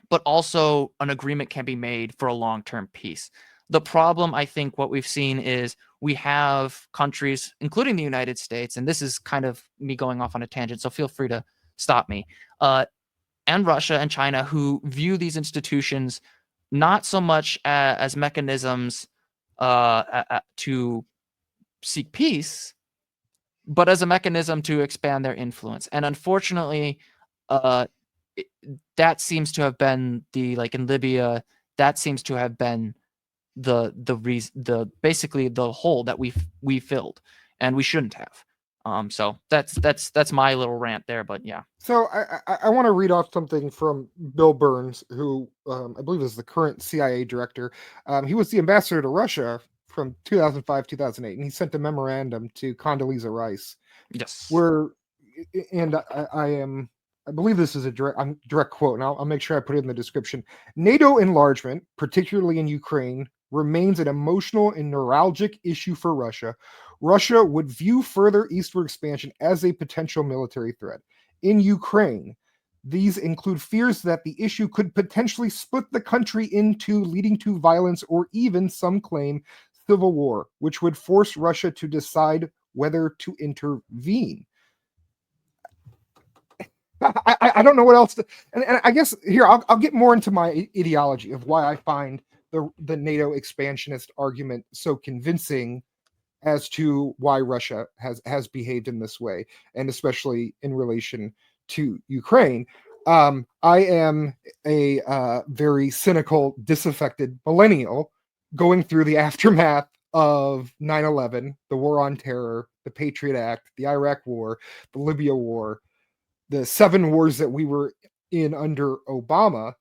but also an agreement can be made for a long-term peace. The problem, I think, what we've seen is we have countries, including the United States, and this is kind of me going off on a tangent, so feel free to stop me, and Russia and China, who view these institutions not so much as mechanisms to seek peace, but as a mechanism to expand their influence. And unfortunately, uh, that seems to have been like in Libya, that seems to have been the reason, basically the hole that we filled, and we shouldn't have. So that's my little rant there, but yeah. So I want to read off something from Bill Burns, who I believe is the current CIA director. He was the ambassador to Russia from 2005 2008, and he sent a memorandum to Condoleezza Rice, Yes. where, and I believe this is a direct quote, and I'll make sure I put it in the description. NATO enlargement, particularly in Ukraine, remains an emotional and neuralgic issue for Russia. Russia would view further eastward expansion as a potential military threat. In Ukraine, these include fears that the issue could potentially split the country into, leading to violence or even, some claim, civil war, which would force Russia to decide whether to intervene. I don't know what else to, and I guess here I'll get more into my ideology of why I find the NATO expansionist argument so convincing as to why Russia has behaved in this way, and especially in relation to Ukraine. I am a very cynical, disaffected millennial going through the aftermath of 9/11, the war on terror, the Patriot Act, the Iraq War, the Libya War, the 7 wars that we were in under Obama.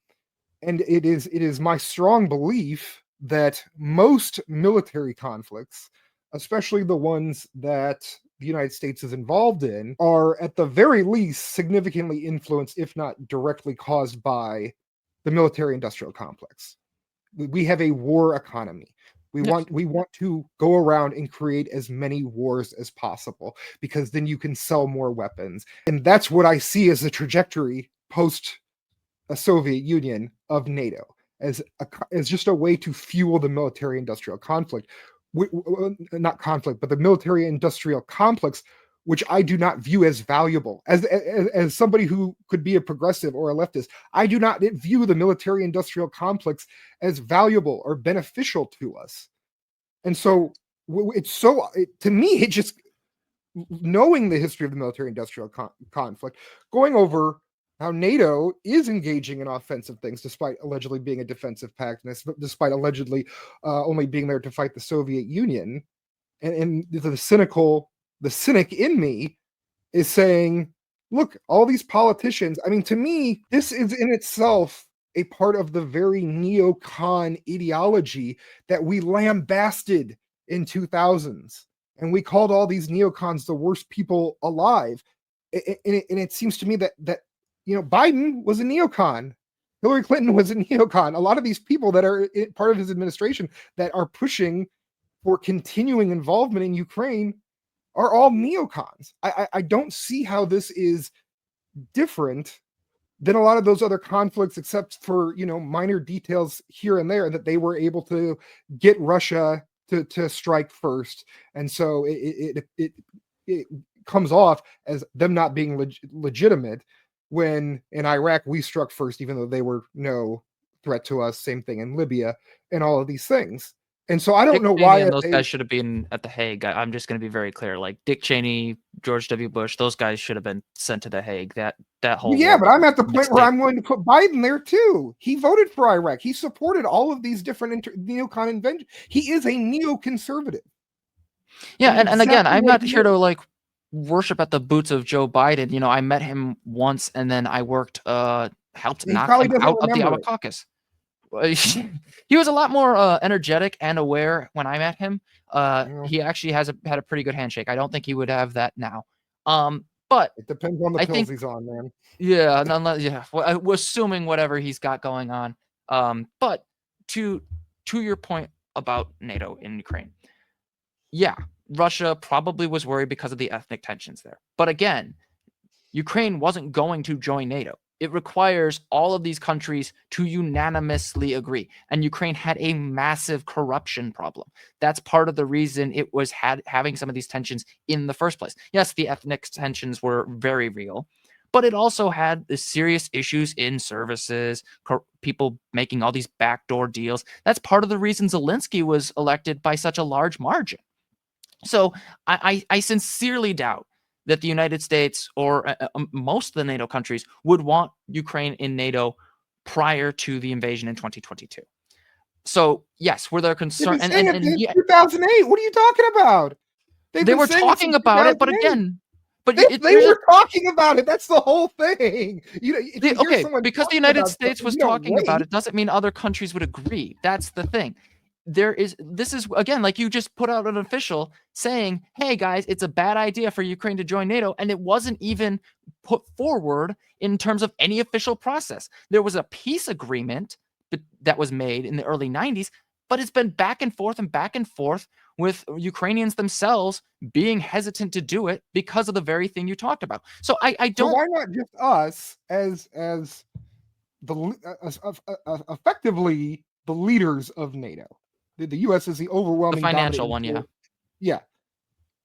And it is my strong belief that most military conflicts, especially the ones that the United States is involved in, are at the very least significantly influenced, if not directly caused by the military industrial complex. We have a war economy. We Yes. want to go around and create as many wars as possible, because then you can sell more weapons. And that's what I see as the trajectory post a Soviet Union of NATO, as just a way to fuel the military industrial conflict. Not conflict, but the military industrial complex, which I do not view as valuable. As somebody who could be a progressive or a leftist, I do not view the military industrial complex as valuable or beneficial to us. And so to me, it just, knowing the history of the military industrial conflict, going over how NATO is engaging in offensive things despite allegedly being a defensive pact, despite allegedly only being there to fight the Soviet Union, and the cynic in me is saying, look, all these politicians, I mean, to me, this is in itself a part of the very neocon ideology that we lambasted in 2000s. And we called all these neocons the worst people alive. And it seems to me that Biden was a neocon. Hillary Clinton was a neocon. A lot of these people that are part of his administration that are pushing for continuing involvement in Ukraine are all neocons. I don't see how this is different than a lot of those other conflicts, except for minor details here and there, that they were able to get Russia to strike first, and so it comes off as them not being legitimate, when in Iraq we struck first, even though they were no threat to us. Same thing in Libya and all of these things. And so I don't Dick know Cheney why and those guys should have been at the Hague. I'm just going to be very clear. Like Dick Cheney, George W. Bush, those guys should have been sent to the Hague. That whole yeah, war but I'm at the point mistake. where I'm going to put Biden there too. He voted for Iraq. He supported all of these different neocon inventions. He is a neoconservative. Yeah, and exactly again, I'm what not here to like worship at the boots of Joe Biden. I met him once, and then I worked, helped He knock probably him doesn't out of the remember Iowa it. caucus. He was a lot more energetic and aware when I met him. He actually had a pretty good handshake. I don't think he would have that now. But It depends on the I pills think, he's on, man. yeah, nonetheless, yeah. Well, assuming whatever he's got going on. But to your point about NATO in Ukraine, yeah, Russia probably was worried because of the ethnic tensions there. But again, Ukraine wasn't going to join NATO. It requires all of these countries to unanimously agree. And Ukraine had a massive corruption problem. That's part of the reason it was having some of these tensions in the first place. Yes, the ethnic tensions were very real, but it also had the serious issues in services, people making all these backdoor deals. That's part of the reason Zelensky was elected by such a large margin. So I sincerely doubt that the United States or most of the NATO countries would want Ukraine in NATO prior to the invasion in 2022. So yes, were there They've concerns? been saying it And since yeah, 2008. What are you talking about? They've they been were saying it talking since about it, but 2008. again, but They were talking about it. That's the whole thing. If you hear okay, someone because the talking United about States something, was you don't talking about wait. it doesn't mean other countries would agree. That's the thing. This is again, like you just put out an official saying, hey guys, it's a bad idea for Ukraine to join NATO, and it wasn't even put forward in terms of any official process. There was a peace agreement that was made in the early 90s, but it's been back and forth with Ukrainians themselves being hesitant to do it because of the very thing you talked about. So I So don't. why not just us as effectively the leaders of NATO? The U.S. is the overwhelming The financial dominant one, yeah. Yeah.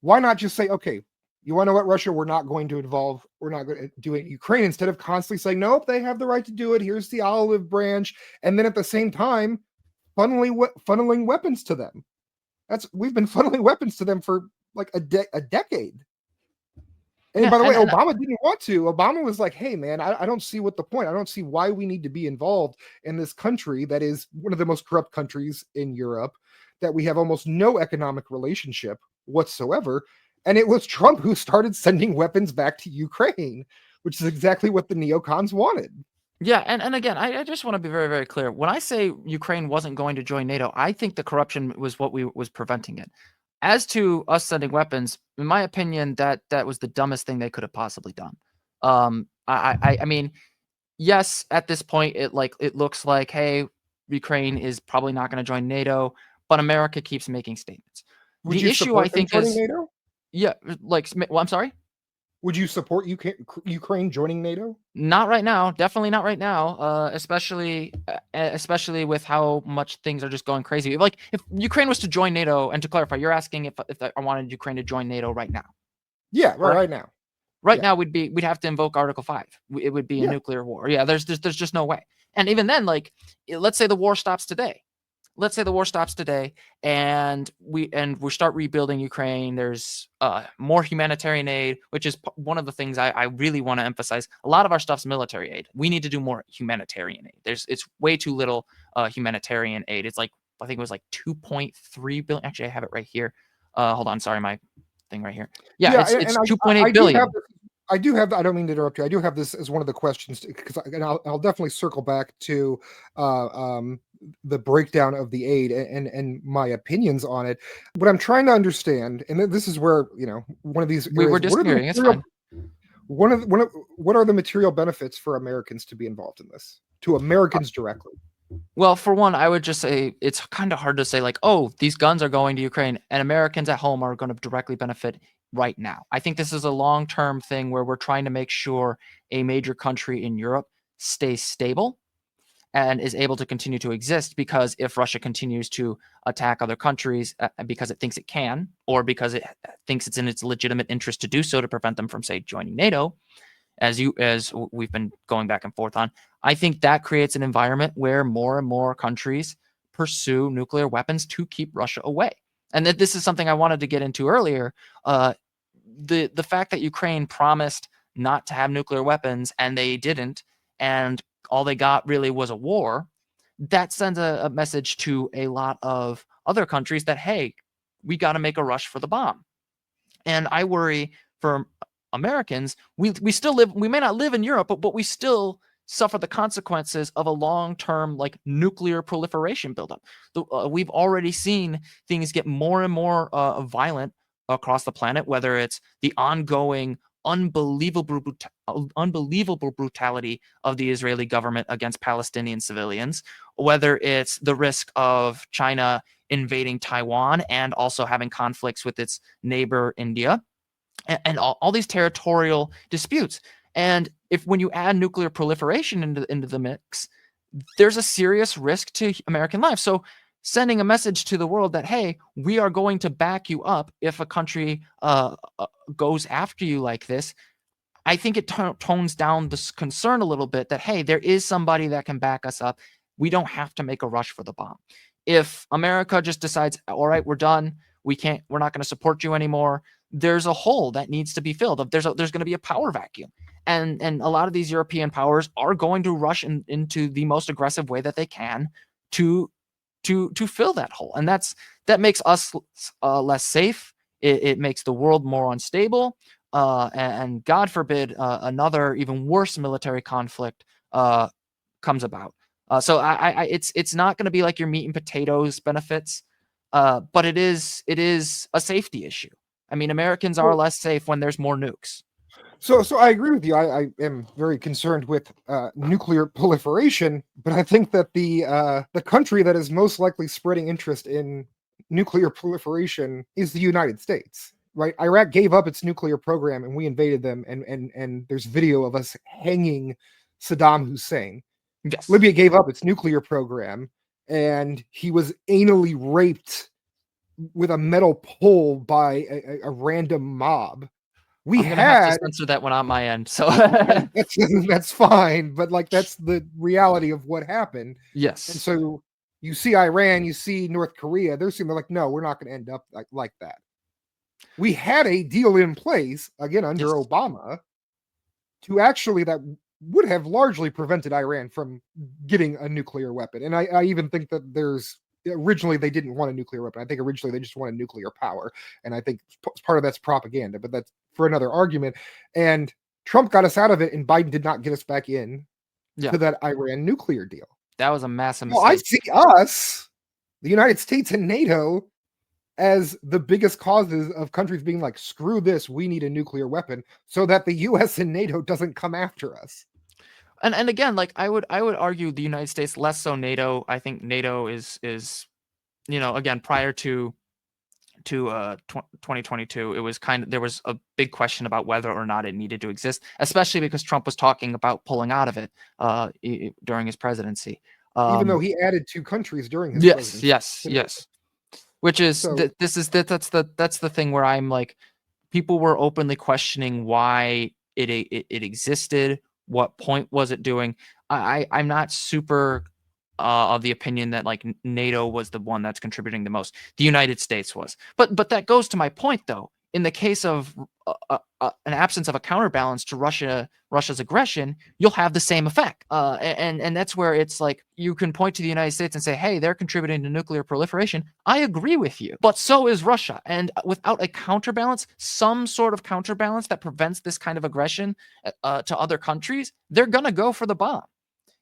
Why not just say, okay, you want to know what, Russia? We're not going to involve. We're not going to do it. Ukraine, instead of constantly saying, nope, they have the right to do it. Here's the olive branch, and then at the same time, funneling weapons to them. We've been funneling weapons to them for like a decade. And Yeah, by the way, and Obama didn't want to. Obama was like, hey, man, I don't see what the point. I don't see why we need to be involved in this country that is one of the most corrupt countries in Europe, that we have almost no economic relationship whatsoever. And it was Trump who started sending weapons back to Ukraine, which is exactly what the neocons wanted. yeah, and again, I just want to be very, very clear. When I say Ukraine wasn't going to join NATO, I think the corruption was what was preventing it. As to us sending weapons, in my opinion, that was the dumbest thing they could have possibly done. I mean, yes, at this point, it looks like, hey, Ukraine is probably not going to join NATO, but America keeps making statements. Would The you issue, I support them think, joining is NATO? yeah, well, I'm sorry. Would you support Ukraine joining NATO? Not right now. Definitely not right now. Especially with how much things are just going crazy. Like if Ukraine was to join NATO, and to clarify, you're asking if I wanted Ukraine to join NATO right now. Yeah, right now. Right Yeah. now, we'd have to invoke Article 5. It would be a nuclear war. Yeah, there's just no way. And even then, like, let's say the war stops today. Let's say the war stops today, and we start rebuilding Ukraine. There's more humanitarian aid, which is one of the things I really want to emphasize. A lot of our stuff's military aid. We need to do more humanitarian aid. It's way too little humanitarian aid. It's like, I think it was like 2.3 billion. Actually, I have it right here. Hold on, sorry, my thing right here. Yeah, it's 2.8 billion. I do have. I don't mean to interrupt you. I do have this as one of the questions, because I'll definitely circle back to the breakdown of the aid and my opinions on it. What I'm trying to understand, and this is where, one of these We were disagreeing. It's fine. What are the material benefits for Americans to be involved in this? To Americans directly? Well, for one, I would just say it's kind of hard to say like, oh, these guns are going to Ukraine and Americans at home are going to directly benefit right now. I think this is a long-term thing where we're trying to make sure a major country in Europe stays stable and is able to continue to exist, because if Russia continues to attack other countries because it thinks it can, or because it thinks it's in its legitimate interest to do so to prevent them from, say, joining NATO, as we've been going back and forth on, I think that creates an environment where more and more countries pursue nuclear weapons to keep Russia away. And that this is something I wanted to get into earlier. The fact that Ukraine promised not to have nuclear weapons and they didn't, and all they got really was a war, that sends a message to a lot of other countries that, hey, we got to make a rush for the bomb. And I worry for Americans, we may not live in Europe, but we still suffer the consequences of a long-term like nuclear proliferation buildup. We've already seen things get more and more violent across the planet, whether it's the ongoing unbelievable brutality of the Israeli government against Palestinian civilians, whether it's the risk of China invading Taiwan and also having conflicts with its neighbor India, and all these territorial disputes. And when you add nuclear proliferation into the mix, there's a serious risk to American life. So sending a message to the world that, hey, we are going to back you up if a country goes after you like this, I think it tones down this concern a little bit that, hey, there is somebody that can back us up. We don't have to make a rush for the bomb. If America just decides, all right, we're done, we're not going to support you anymore, there's a hole that needs to be filled. There's going to be a power vacuum. And a lot of these European powers are going to rush into the most aggressive way that they can to fill that hole. And that makes us less safe. It makes the world more unstable. And God forbid another even worse military conflict comes about. So it's not going to be like your meat and potatoes benefits, but it is a safety issue. I mean, Americans are less safe when there's more nukes. So I agree with you. I am very concerned with nuclear proliferation, but I think that the country that is most likely spreading interest in nuclear proliferation is the United States. Right? Iraq gave up its nuclear program and we invaded them, and there's video of us hanging Saddam Hussein. Yes. Libya gave up its nuclear program and he was anally raped with a metal pole by a random mob. I'm gonna have to censor that one on my end. So that's fine, but like that's the reality of what happened. Yes. And so you see Iran, you see North Korea, they're like, no, we're not going to end up like that. We had a deal in place, again, under Yes. Obama, to actually that would have largely prevented Iran from getting a nuclear weapon. And I even think that originally they didn't want a nuclear weapon. I think originally they just wanted nuclear power. And I think part of that's propaganda, but that's for another argument. And Trump got us out of it, and Biden did not get us back in Yeah. to that Iran nuclear deal. That was a massive Well, I mistake. see us, the United States and NATO, as the biggest causes of countries being like, screw this, we need a nuclear weapon, so that the US and NATO doesn't come after us. And again, like I would argue the United States, less so NATO. I think NATO is again, prior to 2022, it was there was a big question about whether or not it needed to exist, especially because Trump was talking about pulling out of it during his presidency. Even though he added 2 countries during his Yes, presidency. yes. Which is So, that's the thing where I'm like, people were openly questioning why it existed. What point was it doing? I'm not super of the opinion that like NATO was the one that's contributing the most. The United States was, but that goes to my point though. In the case of an absence of a counterbalance to Russia's aggression, you'll have the same effect. And that's where it's like you can point to the United States and say, hey, they're contributing to nuclear proliferation. I agree with you, but so is Russia. And without a counterbalance, some sort of counterbalance that prevents this kind of aggression to other countries, they're gonna go for the bomb.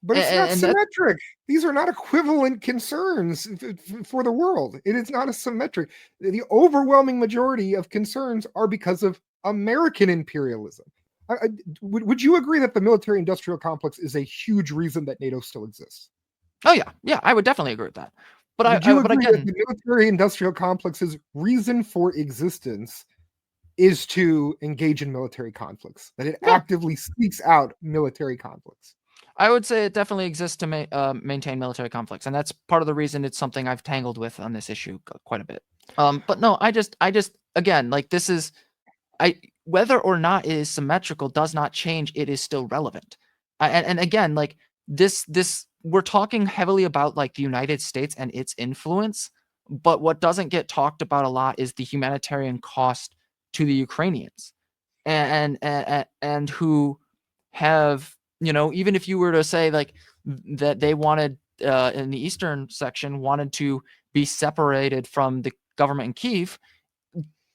but it's not And symmetric. These are not equivalent concerns for the world. It is not a symmetric. The overwhelming majority of concerns are because of American imperialism. Would you agree that the military-industrial complex is a huge reason that NATO still exists? Oh yeah, I would definitely agree with that. But Would you but agree that again, the military-industrial complex's reason for existence is to engage in military conflicts, that it yeah, actively seeks out military conflicts? I would say it definitely exists to maintain military conflicts, and that's part of the reason it's something I've tangled with on this issue quite a bit. But no, I just again, like, this is whether or not it is symmetrical does not change. It is still relevant. And again, like this we're talking heavily about like the United States and its influence, but what doesn't get talked about a lot is the humanitarian cost to the Ukrainians, and who have, even if you were to say like that they wanted in the eastern section wanted to be separated from the government in Kiev,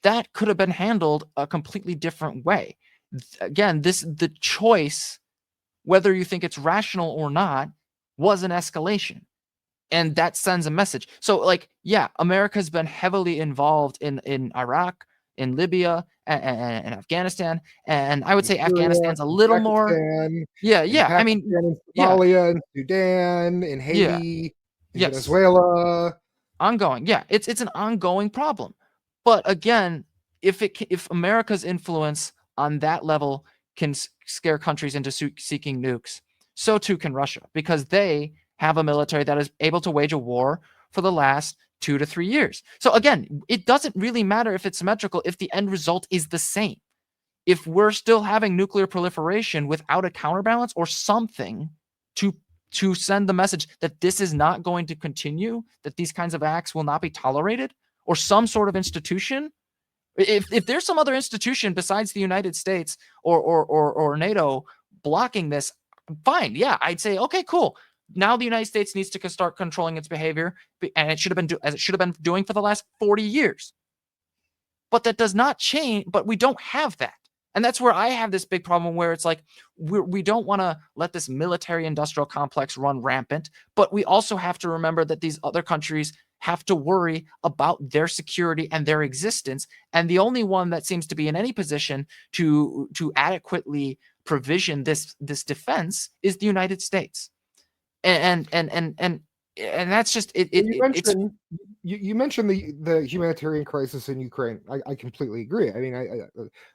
that could have been handled a completely different way. Again, the choice, whether you think it's rational or not, was an escalation. And that sends a message. So, like, yeah, America's been heavily involved in Iraq, in Libya, and Afghanistan. And I would In say Syria, Afghanistan's a in little more. Pakistan, Yeah. I mean, in yeah, Somalia, in Sudan, in yeah, Haiti, in yes. Venezuela. Ongoing. Yeah, it's an ongoing problem. But again, if America's influence on that level can scare countries into seeking nukes, so too can Russia, because they have a military that is able to wage a war for the last 2 to 3 years. So again, it doesn't really matter if it's symmetrical if the end result is the same. If we're still having nuclear proliferation without a counterbalance or something to send the message that this is not going to continue, that these kinds of acts will not be tolerated, or some sort of institution, if there's some other institution besides the United States or NATO blocking this, fine. Yeah, I'd say, okay, cool. Now the United States needs to start controlling its behavior, and it should have been as it should have been doing for the last 40 years. But that does not change. But we don't have that. And that's where I have this big problem where it's like we don't want to let this military industrial complex run rampant, but we also have to remember that these other countries have to worry about their security and their existence. And the only one that seems to be in any position to adequately provision this defense is the United States. And that's just it. Well, It's you mentioned the humanitarian crisis in Ukraine. I completely agree. I mean,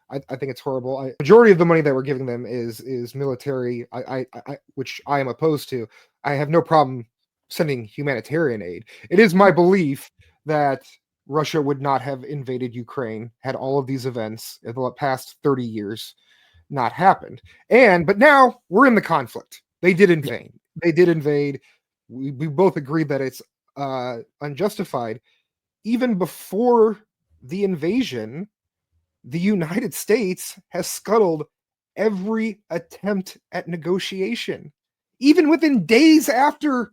I think it's horrible. Majority of the money that we're giving them is military. Which I am opposed to. I have no problem sending humanitarian aid. It is my belief that Russia would not have invaded Ukraine had all of these events in the past 30 years not happened. But now we're in the conflict. They did invade. They did invade. We both agreed that it's unjustified. Even before the invasion, the United States has scuttled every attempt at negotiation. Even within days after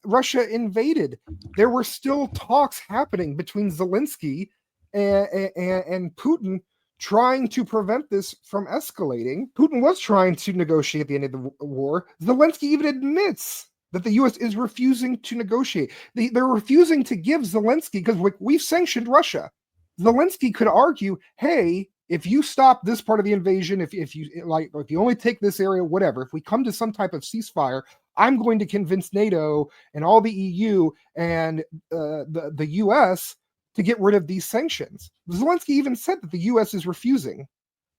Russia invaded, there were still talks happening between Zelensky and Putin, trying to prevent this from escalating. Putin was trying to negotiate the end of the war. Zelensky even admits that the U.S. is refusing to negotiate. They're refusing to give Zelensky, because we've sanctioned Russia. Zelensky could argue, hey, if you stop this part of the invasion, if you only take this area, whatever, if we come to some type of ceasefire, I'm going to convince NATO and all the EU and the US to get rid of these sanctions. Zelensky even said that the US is refusing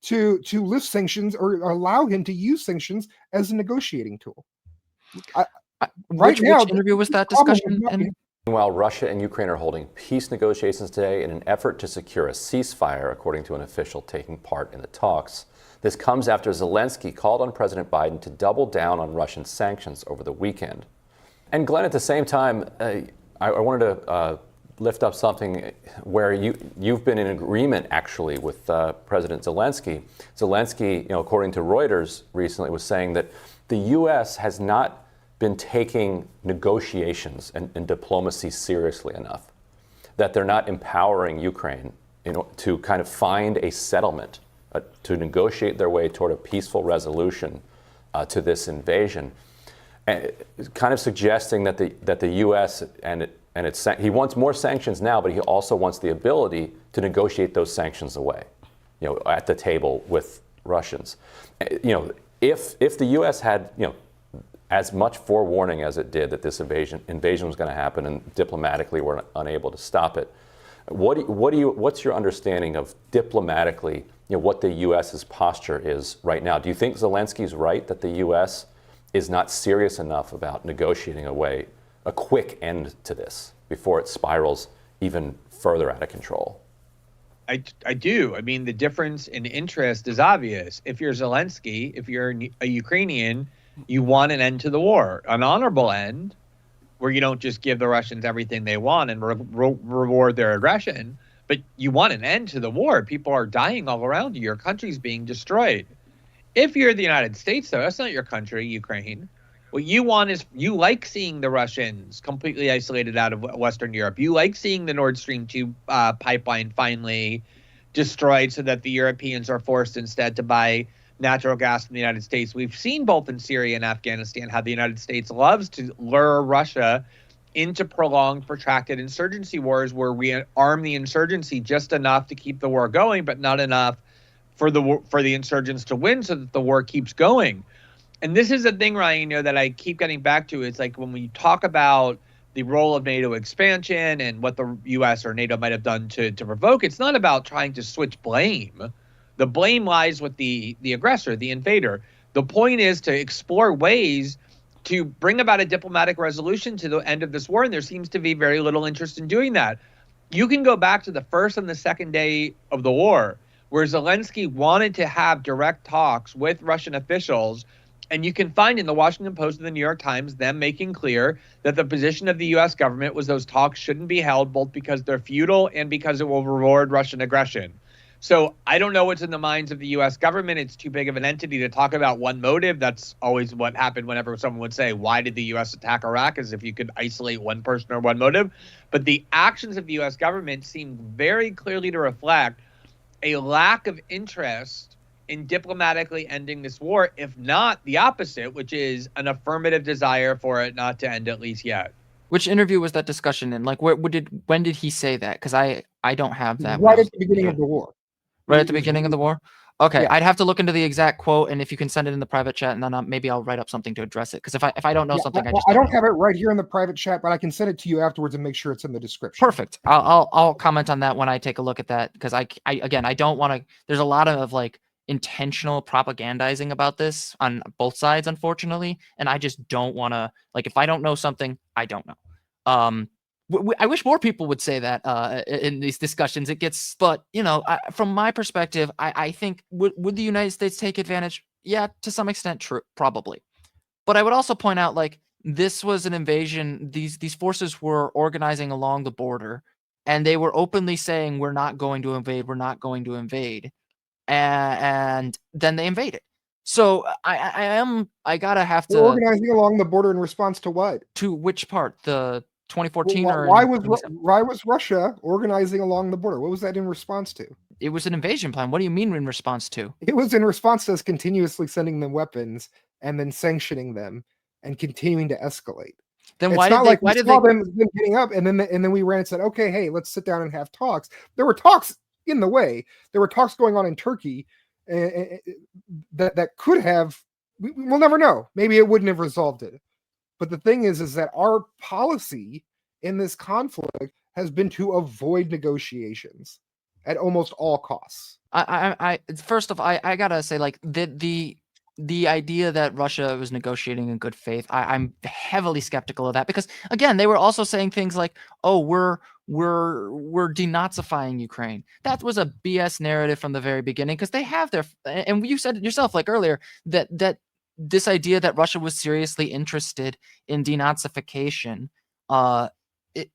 to lift sanctions or allow him to use sanctions as a negotiating tool. Which interview was that discussion in? Meanwhile, Russia and Ukraine are holding peace negotiations today in an effort to secure a ceasefire, according to an official taking part in the talks. This comes after Zelensky called on President Biden to double down on Russian sanctions over the weekend. And Glenn, at the same time, I wanted to lift up something where you've been in agreement, actually, with President Zelensky. Zelensky, according to Reuters recently, was saying that the U.S. has not been taking negotiations and diplomacy seriously enough, that they're not empowering Ukraine to kind of find a settlement, to negotiate their way toward a peaceful resolution to this invasion, kind of suggesting that the U.S. he wants more sanctions now, but he also wants the ability to negotiate those sanctions away, at the table with Russians. If the U.S. had, as much forewarning as it did that this invasion was going to happen, and diplomatically we're unable to stop it, what's your understanding of diplomatically, what the U.S.'s posture is right now? Do you think Zelensky's right that the U.S. is not serious enough about negotiating a quick end to this before it spirals even further out of control? I do. I mean, the difference in interest is obvious. If you're Zelensky, if you're a Ukrainian, you want an end to the war, an honorable end, where you don't just give the Russians everything they want and reward their aggression, but you want an end to the war. People are dying all around you. Your country's being destroyed. If you're the United States, though, that's not your country, Ukraine. What you want is, you like seeing the Russians completely isolated out of Western Europe. You like seeing the Nord Stream 2 pipeline finally destroyed so that the Europeans are forced instead to buy natural gas from the United States. We've seen both in Syria and Afghanistan how the United States loves to lure Russia into prolonged, protracted insurgency wars where we arm the insurgency just enough to keep the war going, but not enough for the insurgents to win so that the war keeps going. And this is a thing, Ryan, that I keep getting back to. It's like when we talk about the role of NATO expansion and what the U.S. or NATO might have done to provoke, it's not about trying to switch blame. The blame lies with the aggressor, the invader. The point is to explore ways to bring about a diplomatic resolution to the end of this war, and there seems to be very little interest in doing that. You can go back to the first and the second day of the war, where Zelensky wanted to have direct talks with Russian officials, and you can find in the Washington Post and the New York Times them making clear that the position of the U.S. government was those talks shouldn't be held, both because they're futile and because it will reward Russian aggression. So I don't know what's in the minds of the U.S. government. It's too big of an entity to talk about one motive. That's always what happened whenever someone would say, why did the U.S. attack Iraq, as if you could isolate one person or one motive. But the actions of the U.S. government seem very clearly to reflect a lack of interest in diplomatically ending this war, if not the opposite, which is an affirmative desire for it not to end, at least yet. Which interview was that discussion in? Like, when did he say that? Because I don't have that. Right at the beginning of the war. Right at the beginning of the war? Okay, Yeah. I'd have to look into the exact quote, and if you can send it in the private chat, and then maybe I'll write up something to address it. Because if I don't know something, I don't have it right here in the private chat, but I can send it to you afterwards and make sure it's in the description. Perfect. I'll comment on that when I take a look at that, because I don't want to. There's a lot of like intentional propagandizing about this on both sides, unfortunately, and I just don't want to. Like, if I don't know something, I don't know. I wish more people would say that in these discussions. It gets, but from my perspective, I think would the United States take advantage? Yeah, to some extent, true, probably. But I would also point out, like, this was an invasion. These forces were organizing along the border, and they were openly saying, we're not going to invade, we're not going to invade. And then they invaded. So I gotta have They're to. organizing along the border in response to what? To which part? The 2014 Well, or why in was 27? why was Russia organizing along the border? What was that in response to? It was an invasion plan. What do you mean in response to? It was in response to us continuously sending them weapons and then sanctioning them and continuing to escalate. Then It's why not did they? like we Why did saw they? them getting up and then we ran and said, okay, hey, let's sit down and have talks. There were talks in the way. There were talks going on in Turkey that could have. We'll never know. Maybe it wouldn't have resolved it. But the thing is that our policy in this conflict has been to avoid negotiations at almost all costs. First off, I gotta say, like, the idea that Russia was negotiating in good faith, I'm heavily skeptical of that, because again, they were also saying things like, oh, we're denazifying Ukraine. That was a BS narrative from the very beginning, because they have their, and you said it yourself, like earlier, that this idea that Russia was seriously interested in denazification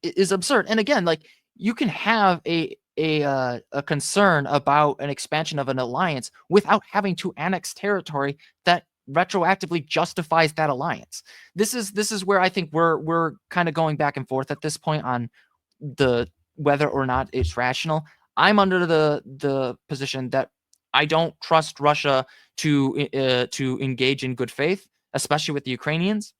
is absurd. And again, like, you can have a concern about an expansion of an alliance without having to annex territory that retroactively justifies that alliance. This is where I think we're kind of going back and forth at this point on the whether or not it's rational. I'm under the position that I don't trust Russia to engage in good faith, especially with the Ukrainians.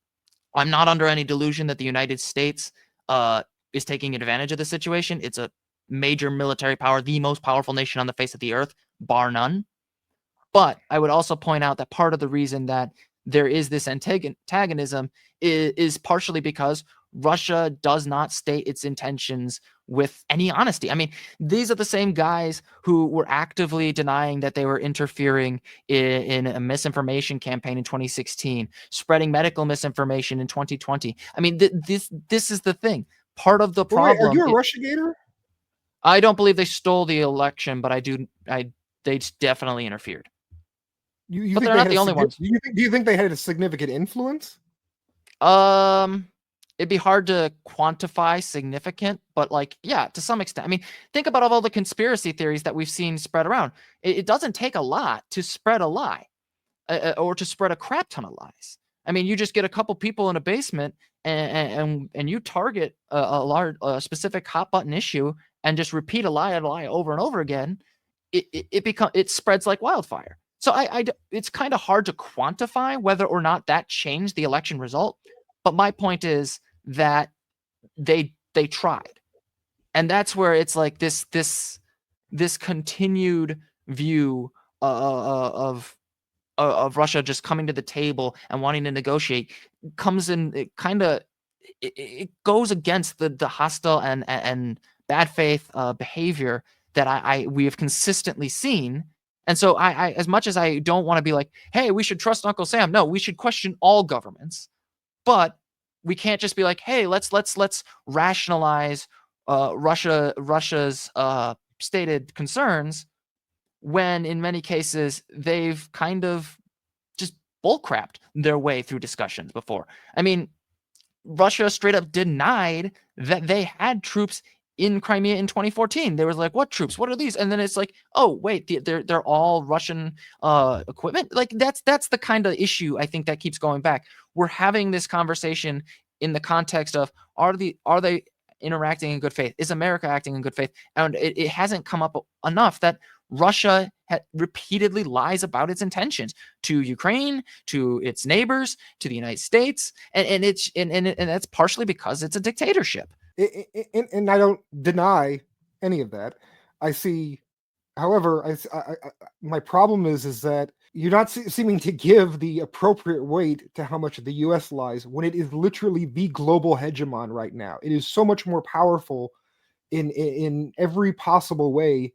I'm not under any delusion that the United States is taking advantage of the situation. It's a major military power, the most powerful nation on the face of the earth, bar none. But I would also point out that part of the reason that there is this antagonism is partially because Russia does not state its intentions with any honesty. I mean, these are the same guys who were actively denying that they were interfering in a misinformation campaign in 2016, spreading medical misinformation in 2020. I mean, this is the thing. Part of the problem. Wait, are you a Russiagator? I don't believe they stole the election, but they definitely interfered. You but think they're not the only ones. Do you think they had a significant influence? It'd be hard to quantify significant, but like, yeah, to some extent. I mean, think about all the conspiracy theories that we've seen spread around. It doesn't take a lot to spread a lie, or to spread a crap ton of lies. I mean, you just get a couple people in a basement and you target a specific hot button issue and just repeat a lie over and over again. It spreads like wildfire. So it's kind of hard to quantify whether or not that changed the election result. But my point is that they tried, and that's where it's like this continued view of Russia just coming to the table and wanting to negotiate comes in. It goes against the hostile and bad faith behavior that we have consistently seen. And so I as much as I don't want to be like, hey, we should trust Uncle Sam. No, we should question all governments. But we can't just be like, hey, let's rationalize Russia's stated concerns, when in many cases they've kind of just bullcrapped their way through discussions before. I mean, Russia straight up denied that they had troops in Crimea in 2014. They were like, what troops? What are these? And then it's like, oh, wait, they're all Russian equipment. Like, that's the kind of issue I think that keeps going back. We're having this conversation in the context of, are they interacting in good faith? Is America acting in good faith? And it hasn't come up enough that Russia repeatedly lies about its intentions to Ukraine, to its neighbors, to the United States, and that's partially because it's a dictatorship. And I don't deny any of that. I see, however, my problem is that you're not seeming to give the appropriate weight to how much the U.S. lies when it is literally the global hegemon right now. It is so much more powerful in every possible way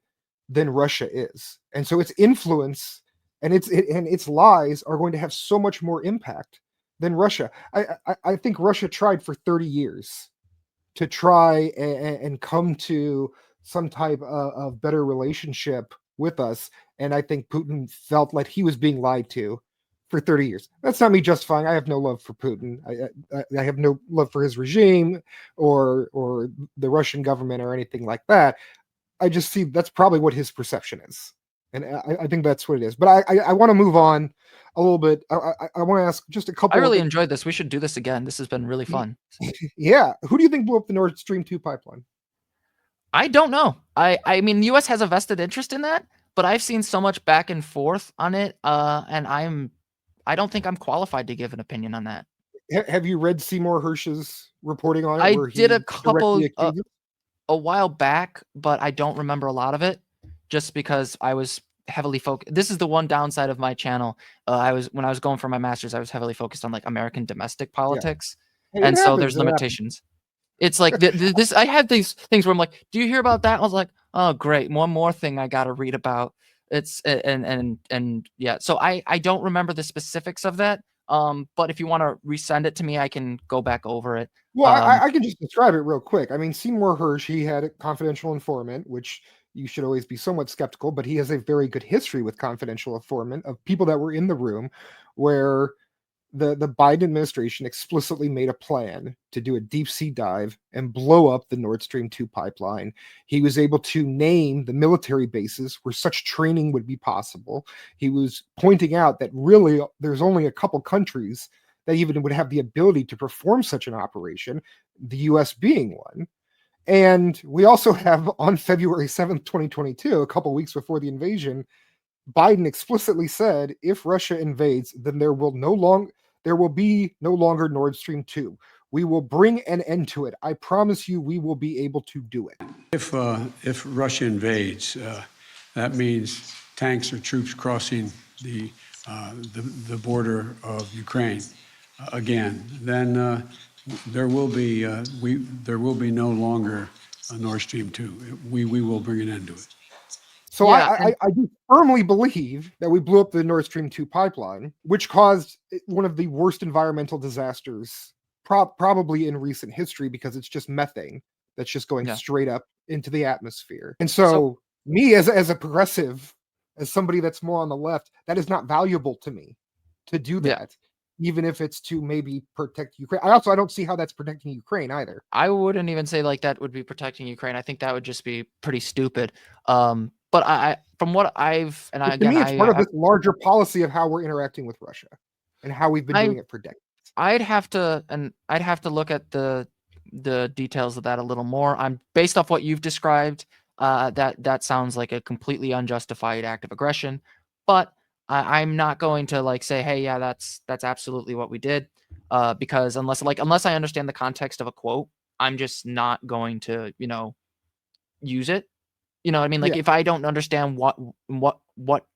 than Russia is, and so its influence and its lies are going to have so much more impact than Russia. I think Russia tried for 30 years to try and come to some type of better relationship with us. And I think Putin felt like he was being lied to for 30 years. That's not me justifying. I have no love for Putin. I have no love for his regime or the Russian government or anything like that. I just see that's probably what his perception is. And I think that's what it is. But I want to move on a little bit. I want to ask just a couple. I really enjoyed this. We should do this again. This has been really fun. Yeah. Who do you think blew up the Nord Stream 2 pipeline? I don't know. I mean, the U.S. has a vested interest in that, but I've seen so much back and forth on it, and I don't think I'm qualified to give an opinion on that. Have you read Seymour Hersh's reporting on it? I where did he a couple directly accuses- a while back, but I don't remember a lot of it, just because I was heavily focused. This is the one downside of my channel. When I was going for my master's, I was heavily focused on like American domestic politics, and so there's limitations. It's like this. I had these things where I'm like, "Do you hear about that?" I was like, "Oh, great, one more thing I got to read about." It's and yeah. So I don't remember the specifics of that. But if you want to resend it to me, I can go back over it. Well, I can just describe it real quick. I mean, Seymour Hersh, he had a confidential informant, which you should always be somewhat skeptical, but he has a very good history with confidential informant of people that were in the room where the Biden administration explicitly made a plan to do a deep sea dive and blow up the Nord Stream 2 pipeline. He was able to name the military bases where such training would be possible. He was pointing out that really there's only a couple countries that even would have the ability to perform such an operation, the US being one. And we also have on February 7th, 2022, a couple weeks before the invasion, Biden explicitly said, if Russia invades, then there will be no longer Nord Stream 2. We will bring an end to it. I promise you, we will be able to do it. If Russia invades, that means tanks or troops crossing the border of Ukraine again. Then there will be no longer a Nord Stream 2. We will bring an end to it. So yeah, I do firmly believe that we blew up the Nord Stream 2 pipeline, which caused one of the worst environmental disasters probably in recent history, because it's just methane that's just going straight up into the atmosphere. And so me as a progressive, as somebody that's more on the left, that is not valuable to me to do that, even if it's to maybe protect Ukraine. I don't see how that's protecting Ukraine either. I wouldn't even say like that would be protecting Ukraine. I think that would just be pretty stupid. But I from what I've and to me, it's part of this larger policy of how we're interacting with Russia and how we've been doing it for decades. I'd have to look at the details of that a little more. I'm based off what you've described. That sounds like a completely unjustified act of aggression, but I'm not going to like say, hey, yeah, that's absolutely what we did, because unless I understand the context of a quote, I'm just not going to use it. You know what I mean? Like if I don't understand what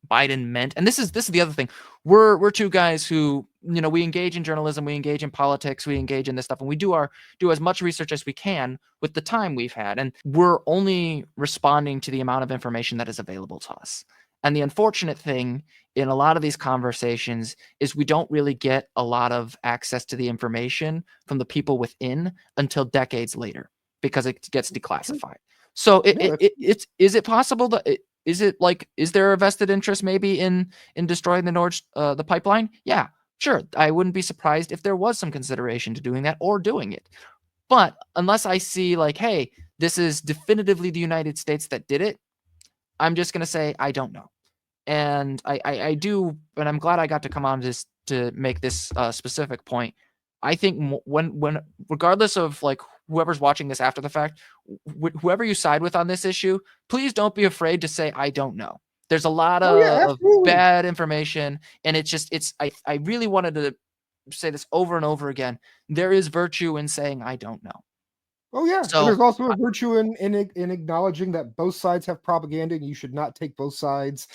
Biden meant, and this is the other thing. We're two guys who, we engage in journalism, we engage in politics, we engage in this stuff, and we do as much research as we can with the time we've had, and we're only responding to the amount of information that is available to us. And the unfortunate thing in a lot of these conversations is we don't really get a lot of access to the information from the people within until decades later, because it gets declassified. So is it possible that is there a vested interest maybe in destroying the pipeline? Yeah, sure. I wouldn't be surprised if there was some consideration to doing that or doing it. But unless I see like, hey, this is definitively the United States that did it, I'm just going to say I don't know. And I do, and I'm glad I got to come on this to make this specific point. I think when regardless of like whoever's watching this after the fact, whoever you side with on this issue, please don't be afraid to say I don't know. There's a lot of bad information, and I really wanted to say this over and over again. There is virtue in saying I don't know. Oh yeah, so, and there's also a virtue in acknowledging that both sides have propaganda, and you should not take both sides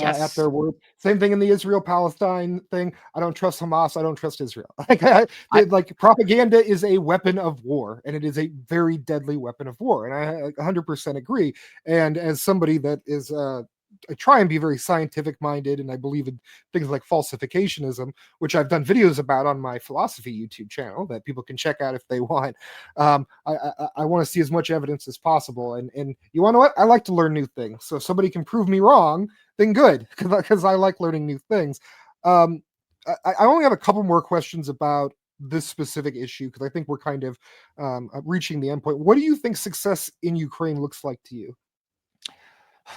at their word. Same thing in the Israel-Palestine thing. I don't trust Hamas. I don't trust Israel. Like propaganda is a weapon of war, and it is a very deadly weapon of war. And I 100% agree. And as somebody that is I try and be very scientific minded, and I believe in things like falsificationism, which I've done videos about on my philosophy YouTube channel that people can check out if they want. I want to see as much evidence as possible, and you want to know what? I like to learn new things. So if somebody can prove me wrong, then good, because I like learning new things. I only have a couple more questions about this specific issue because I think we're kind of reaching the endpoint. What do you think success in Ukraine looks like to you?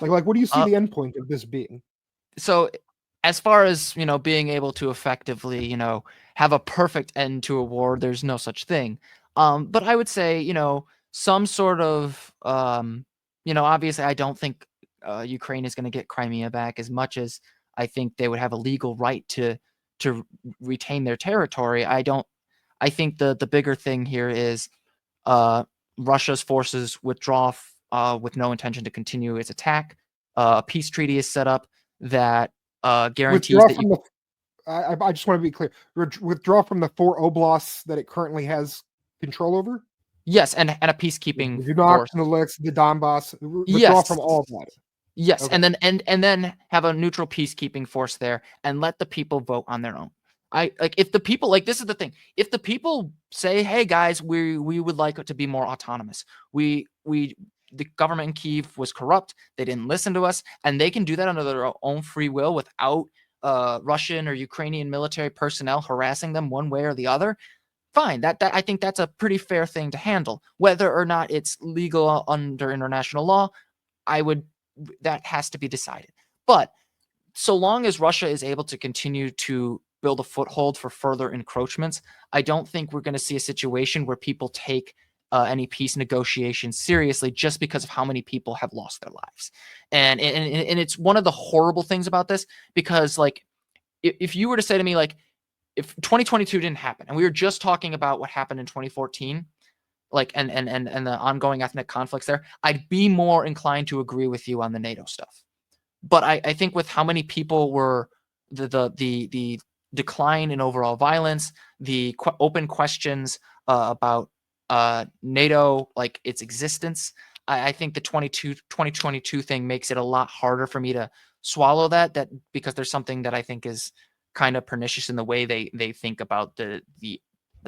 Like what do you see the endpoint of this being? So as far as, being able to effectively, have a perfect end to a war, there's no such thing. But I would say, some sort of, obviously I don't think Ukraine is going to get Crimea back as much as I think they would have a legal right to retain their territory. I think the bigger thing here is Russia's forces withdraw with no intention to continue its attack. A peace treaty is set up that guarantees Withdraw that from I just want to be clear. Withdraw from the 4 oblasts that it currently has control over. Yes, and a peacekeeping Donetsk, force. the Donbass. Withdraw Yes. from all of that. Yes, Okay. and then have a neutral peacekeeping force there and let the people vote on their own. If the people, this is the thing. If the people say, "Hey guys, we would like it to be more autonomous. The government in Kyiv was corrupt. They didn't listen to us, and they can do that under their own free will without Russian or Ukrainian military personnel harassing them one way or the other." Fine. That I think that's a pretty fair thing to handle. Whether or not it's legal under international law, that has to be decided. But so long as Russia is able to continue to build a foothold for further encroachments, I don't think we're going to see a situation where people take any peace negotiations seriously just because of how many people have lost their lives. And it's one of the horrible things about this, because if you were to say to me, if 2022 didn't happen and we were just talking about what happened in 2014, and the ongoing ethnic conflicts there, I'd be more inclined to agree with you on the NATO stuff. But I think with how many people were the decline in overall violence, the open questions about NATO, its existence, I think the 2022 thing makes it a lot harder for me to swallow that because there's something that I think is kind of pernicious in the way they think about the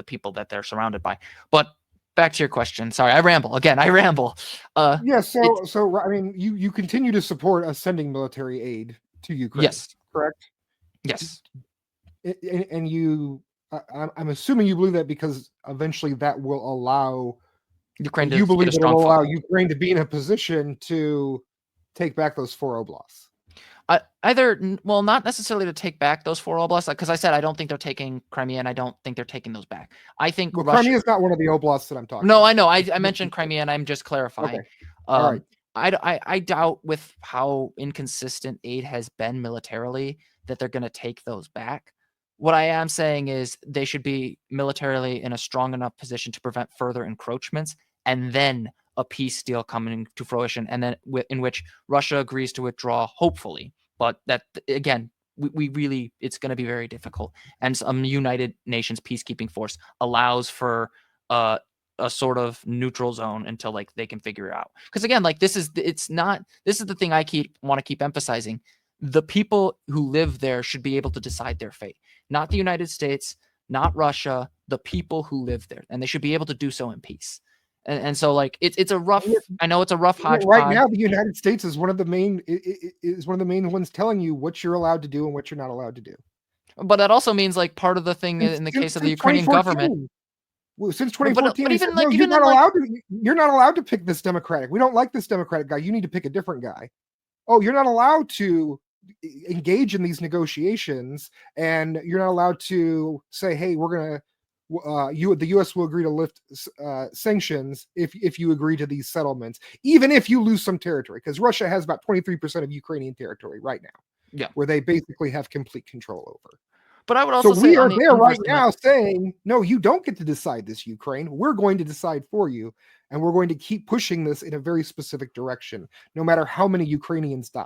people that they're surrounded by. But back to your question. Sorry, I ramble again. Yeah. So I mean, you continue to support sending military aid to Ukraine. Yes. Correct. Yes. And I'm assuming you believe that because eventually that will allow Ukraine to you believe get a it strong will allow foothold. Ukraine to be in a position to take back those 4 oblasts. Not necessarily to take back those 4 oblasts, because I said I don't think they're taking Crimea, and I don't think they're taking those back. I think Crimea is not one of the oblasts that I'm talking No, about. I know. I mentioned Crimea, and I'm just clarifying. Okay. All right. I doubt, with how inconsistent aid has been militarily, that they're going to take those back. What I am saying is they should be militarily in a strong enough position to prevent further encroachments, and then a peace deal coming to fruition, and then in which Russia agrees to withdraw, hopefully. But that, again, we really, it's going to be very difficult. And some United Nations peacekeeping force allows for a sort of neutral zone until they can figure it out. Because again, this is the thing I want to keep emphasizing. The people who live there should be able to decide their fate, not the United States, not Russia, the people who live there, and they should be able to do so in peace. And so it's a rough, I know it's a rough hodgepodge. Right now, the United States is one of the main ones telling you what you're allowed to do and what you're not allowed to do. But that also means part of the thing in the case of the Ukrainian government. Since 2014, but even you're not allowed to pick this Democratic. We don't like this Democratic guy. You need to pick a different guy. Oh, you're not allowed to engage in these negotiations, and you're not allowed to say, "Hey, we're gonna." The U.S. will agree to lift sanctions if you agree to these settlements, even if you lose some territory, because Russia has about 23% of Ukrainian territory right now, where they basically have complete control over. But I would also say we are there right now saying, no, you don't get to decide this, Ukraine. We're going to decide for you, and we're going to keep pushing this in a very specific direction, no matter how many Ukrainians die.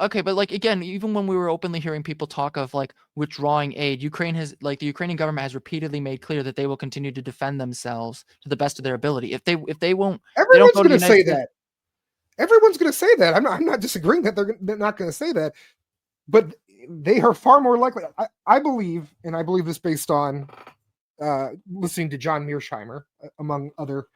Okay, but again, even when we were openly hearing people talk of withdrawing aid, Ukraine has the Ukrainian government has repeatedly made clear that they will continue to defend themselves to the best of their ability. If they won't, everyone's going to say that. Everyone's going to say that. I'm not disagreeing that they're not going to say that, but they are far more likely. I believe this based on listening to John Mearsheimer, among other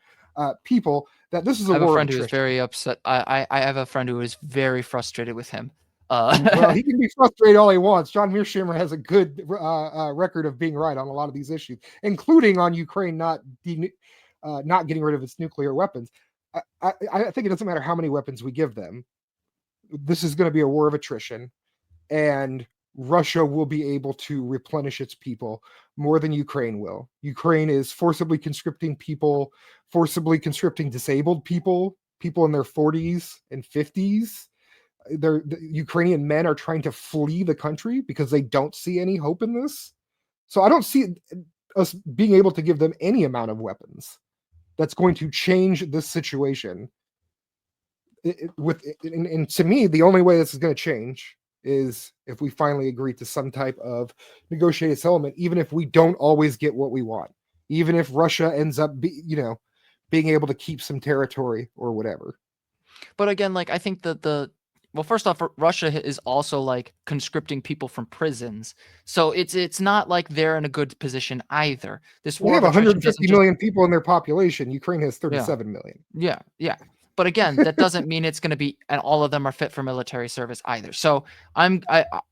people, that this is a war. I have a friend who is very upset. I have a friend who is very frustrated with him. Well, he can be frustrated all he wants. John Mearsheimer has a good record of being right on a lot of these issues, including on Ukraine not getting rid of its nuclear weapons. I think it doesn't matter how many weapons we give them. This is going to be a war of attrition, and Russia will be able to replenish its people more than Ukraine will. Ukraine is forcibly conscripting people, forcibly conscripting disabled people in their 40s and 50s. The Ukrainian men are trying to flee the country because they don't see any hope in this. So I don't see us being able to give them any amount of weapons that's going to change this situation. And to me, the only way this is going to change is if we finally agree to some type of negotiated settlement, even if we don't always get what we want, even if Russia ends up being able to keep some territory or whatever. But again, like, I think that well, first off, Russia is also like conscripting people from prisons, so it's not like they're in a good position either. This They war have of attrition 150 doesn't million people in their population. Ukraine has 37 million. Yeah. But again, that doesn't mean it's going to be, and all of them are fit for military service either. So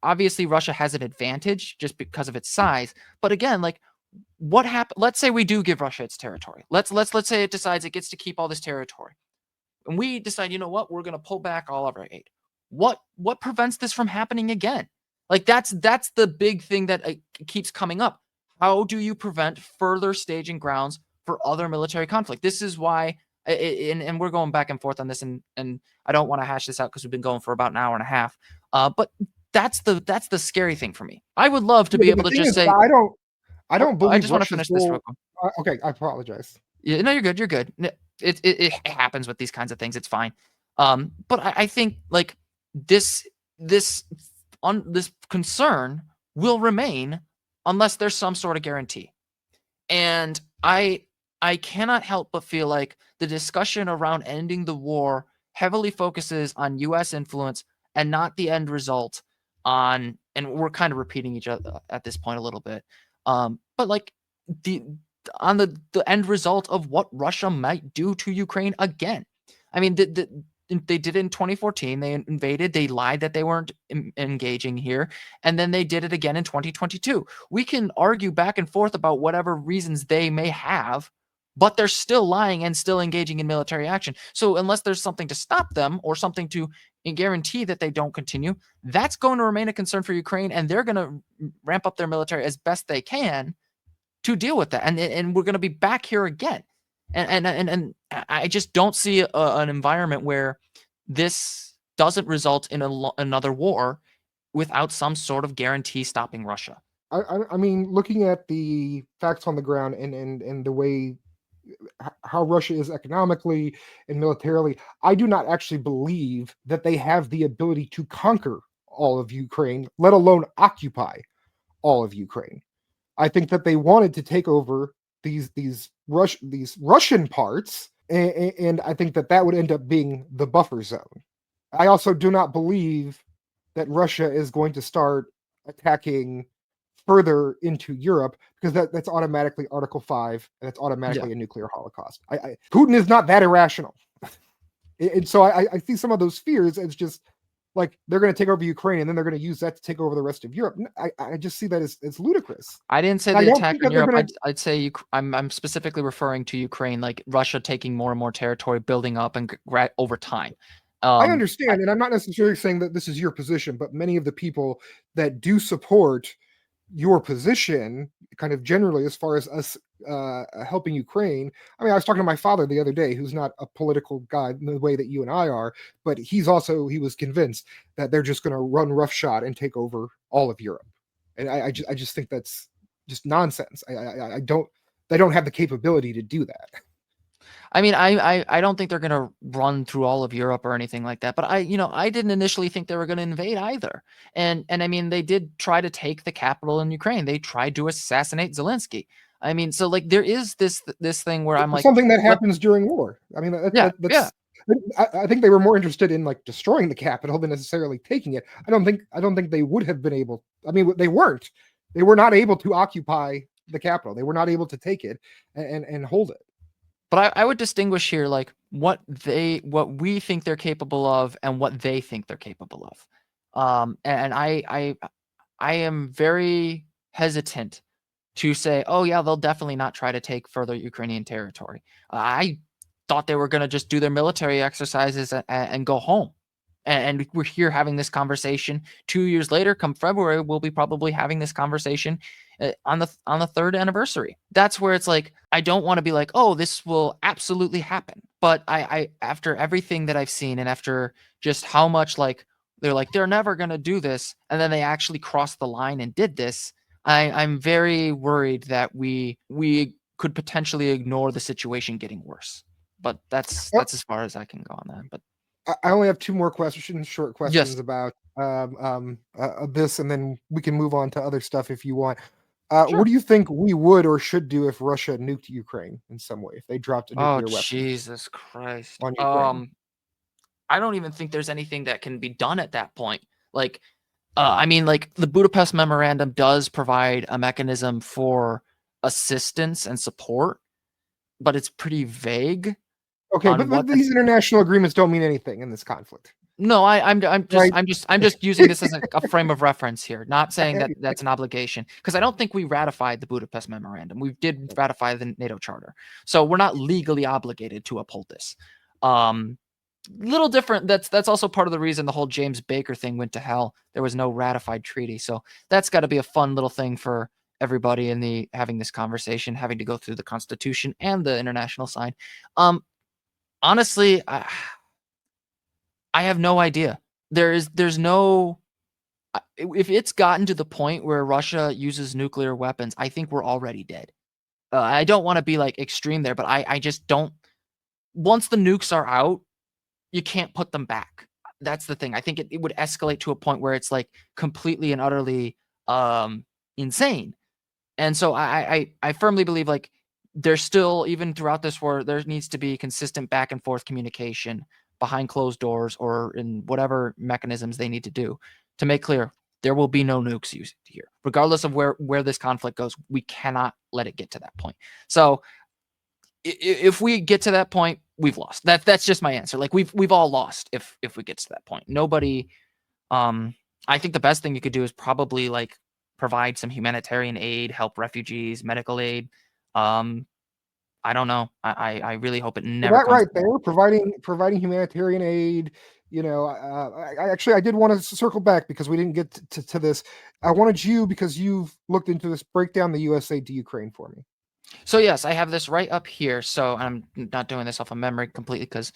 obviously Russia has an advantage just because of its size. But again, like, what happened? Let's say we do give Russia its territory. Let's say it decides it gets to keep all this territory, and we decide, you know what, we're going to pull back all of our aid. What prevents this from happening again? Like, that's the big thing that keeps coming up. How do you prevent further staging grounds for other military conflict? This is why, and we're going back and forth on this, and I don't want to hash this out because we've been going for about an hour and a half. But that's the scary thing for me. I would love to be able to just say, I don't believe. I just want to Russia's finish this goal- real quick. Okay, I apologize. Yeah, no, you're good. You're good. It happens with these kinds of things. It's fine. But I think, like, this concern will remain unless there's some sort of guarantee. And I cannot help but feel like the discussion around ending the war heavily focuses on U.S. influence and not the end result on, and we're kind of repeating each other at this point a little bit. But like on the end result of what Russia might do to Ukraine again. I mean, they did it in 2014. They invaded. They lied that they weren't engaging here. And then they did it again in 2022. We can argue back and forth about whatever reasons they may have, but they're still lying and still engaging in military action. So unless there's something to stop them or something to guarantee that they don't continue, that's going to remain a concern for Ukraine. And they're going to ramp up their military as best they can to deal with that. And we're going to be back here again. And I just don't see an environment where this doesn't result in another war without some sort of guarantee stopping Russia. I mean, looking at the facts on the ground and the way how Russia is economically and militarily, I do not actually believe that they have the ability to conquer all of Ukraine, let alone occupy all of Ukraine. I think that they wanted to take over these Russian parts, and I think that would end up being the buffer zone. I also do not believe that Russia is going to start attacking further into Europe, because that's automatically Article 5, and it's automatically a nuclear holocaust. Putin is not that irrational. And so I see some of those fears as just like they're going to take over Ukraine and then they're going to use that to take over the rest of Europe. I just see that as ludicrous. I didn't say the attack in Europe. I'd say I'm specifically referring to Ukraine, like Russia taking more and more territory, building up and over time. I understand, and I'm not necessarily saying that this is your position, but many of the people that do support your position, kind of generally, as far as us helping Ukraine. I mean, I was talking to my father the other day, who's not a political guy in the way that you and I are, but he was convinced that they're just going to run roughshod and take over all of Europe. And I just think that's just nonsense. They don't have the capability to do that. I mean, I don't think they're going to run through all of Europe or anything like that. But I didn't initially think they were going to invade either. And I mean, they did try to take the capital in Ukraine. They tried to assassinate Zelensky. I mean, so like there is this thing where I'm like, something that happens during war. I mean, that's. I think they were more interested in like destroying the capital than necessarily taking it. I don't think they would have been able. I mean, they weren't. They were not able to occupy the capital. They were not able to take it and hold it. But I would distinguish here, like what we think they're capable of and what they think they're capable And I am very hesitant to say, oh yeah, they'll definitely not try to take further Ukrainian territory. I thought they were going to just do their military exercises and go home. And we're here having this conversation 2 years later. Come February, we'll be probably having this conversation on the third anniversary. That's where it's like, I don't want to be like, oh, this will absolutely happen. But I after everything that I've seen, and after just how much like they're never going to do this, and then they actually crossed the line and did this, I'm very worried that we could potentially ignore the situation getting worse. But that's as far as I can go on that. But I only have two more questions, short questions yes. about this, and then we can move on to other stuff if you want. Sure. What do you think we would or should do if Russia nuked Ukraine in some way, if they dropped a Oh, nuclear weapon Jesus Christ. on Ukraine? I don't even think there's anything that can be done at that point. Like, I mean, like the Budapest Memorandum does provide a mechanism for assistance and support, but it's pretty vague Okay, on but what these international agreements don't mean anything in this conflict. No, I'm Right. just using this as a frame of reference here, not saying that I- that's an obligation, because I don't think we ratified the Budapest Memorandum. We did ratify the NATO Charter, so we're not legally obligated to uphold this. Little different. That's also part of the reason the whole James Baker thing went to hell. There was no ratified treaty, so that's got to be a fun little thing for everybody in the having this conversation, having to go through the Constitution and the international side. Honestly, I have no idea. There's no, if it's gotten to the point where Russia uses nuclear weapons, I think we're already dead. I don't want to be like extreme there, but I just don't. Once the nukes are out, you can't put them back. That's the thing. I think it would escalate to a point where it's like completely and utterly insane. And so I firmly believe like there's still, even throughout this war, there needs to be consistent back and forth communication behind closed doors or in whatever mechanisms they need to do to make clear there will be no nukes used here, regardless of where this conflict goes. We cannot let it get to that point. So if we get to that point, we've lost. That's just my answer. Like we've all lost if we get to that point. Nobody. I think the best thing you could do is probably like provide some humanitarian aid, help refugees, medical aid. I don't know. I really hope it never. That right there, providing humanitarian aid. You know, I did want to circle back because we didn't get to this. I wanted you, because you've looked into this, break down the U.S. aid to Ukraine for me. So yes, I have this right up here. So I'm not doing this off of memory completely because,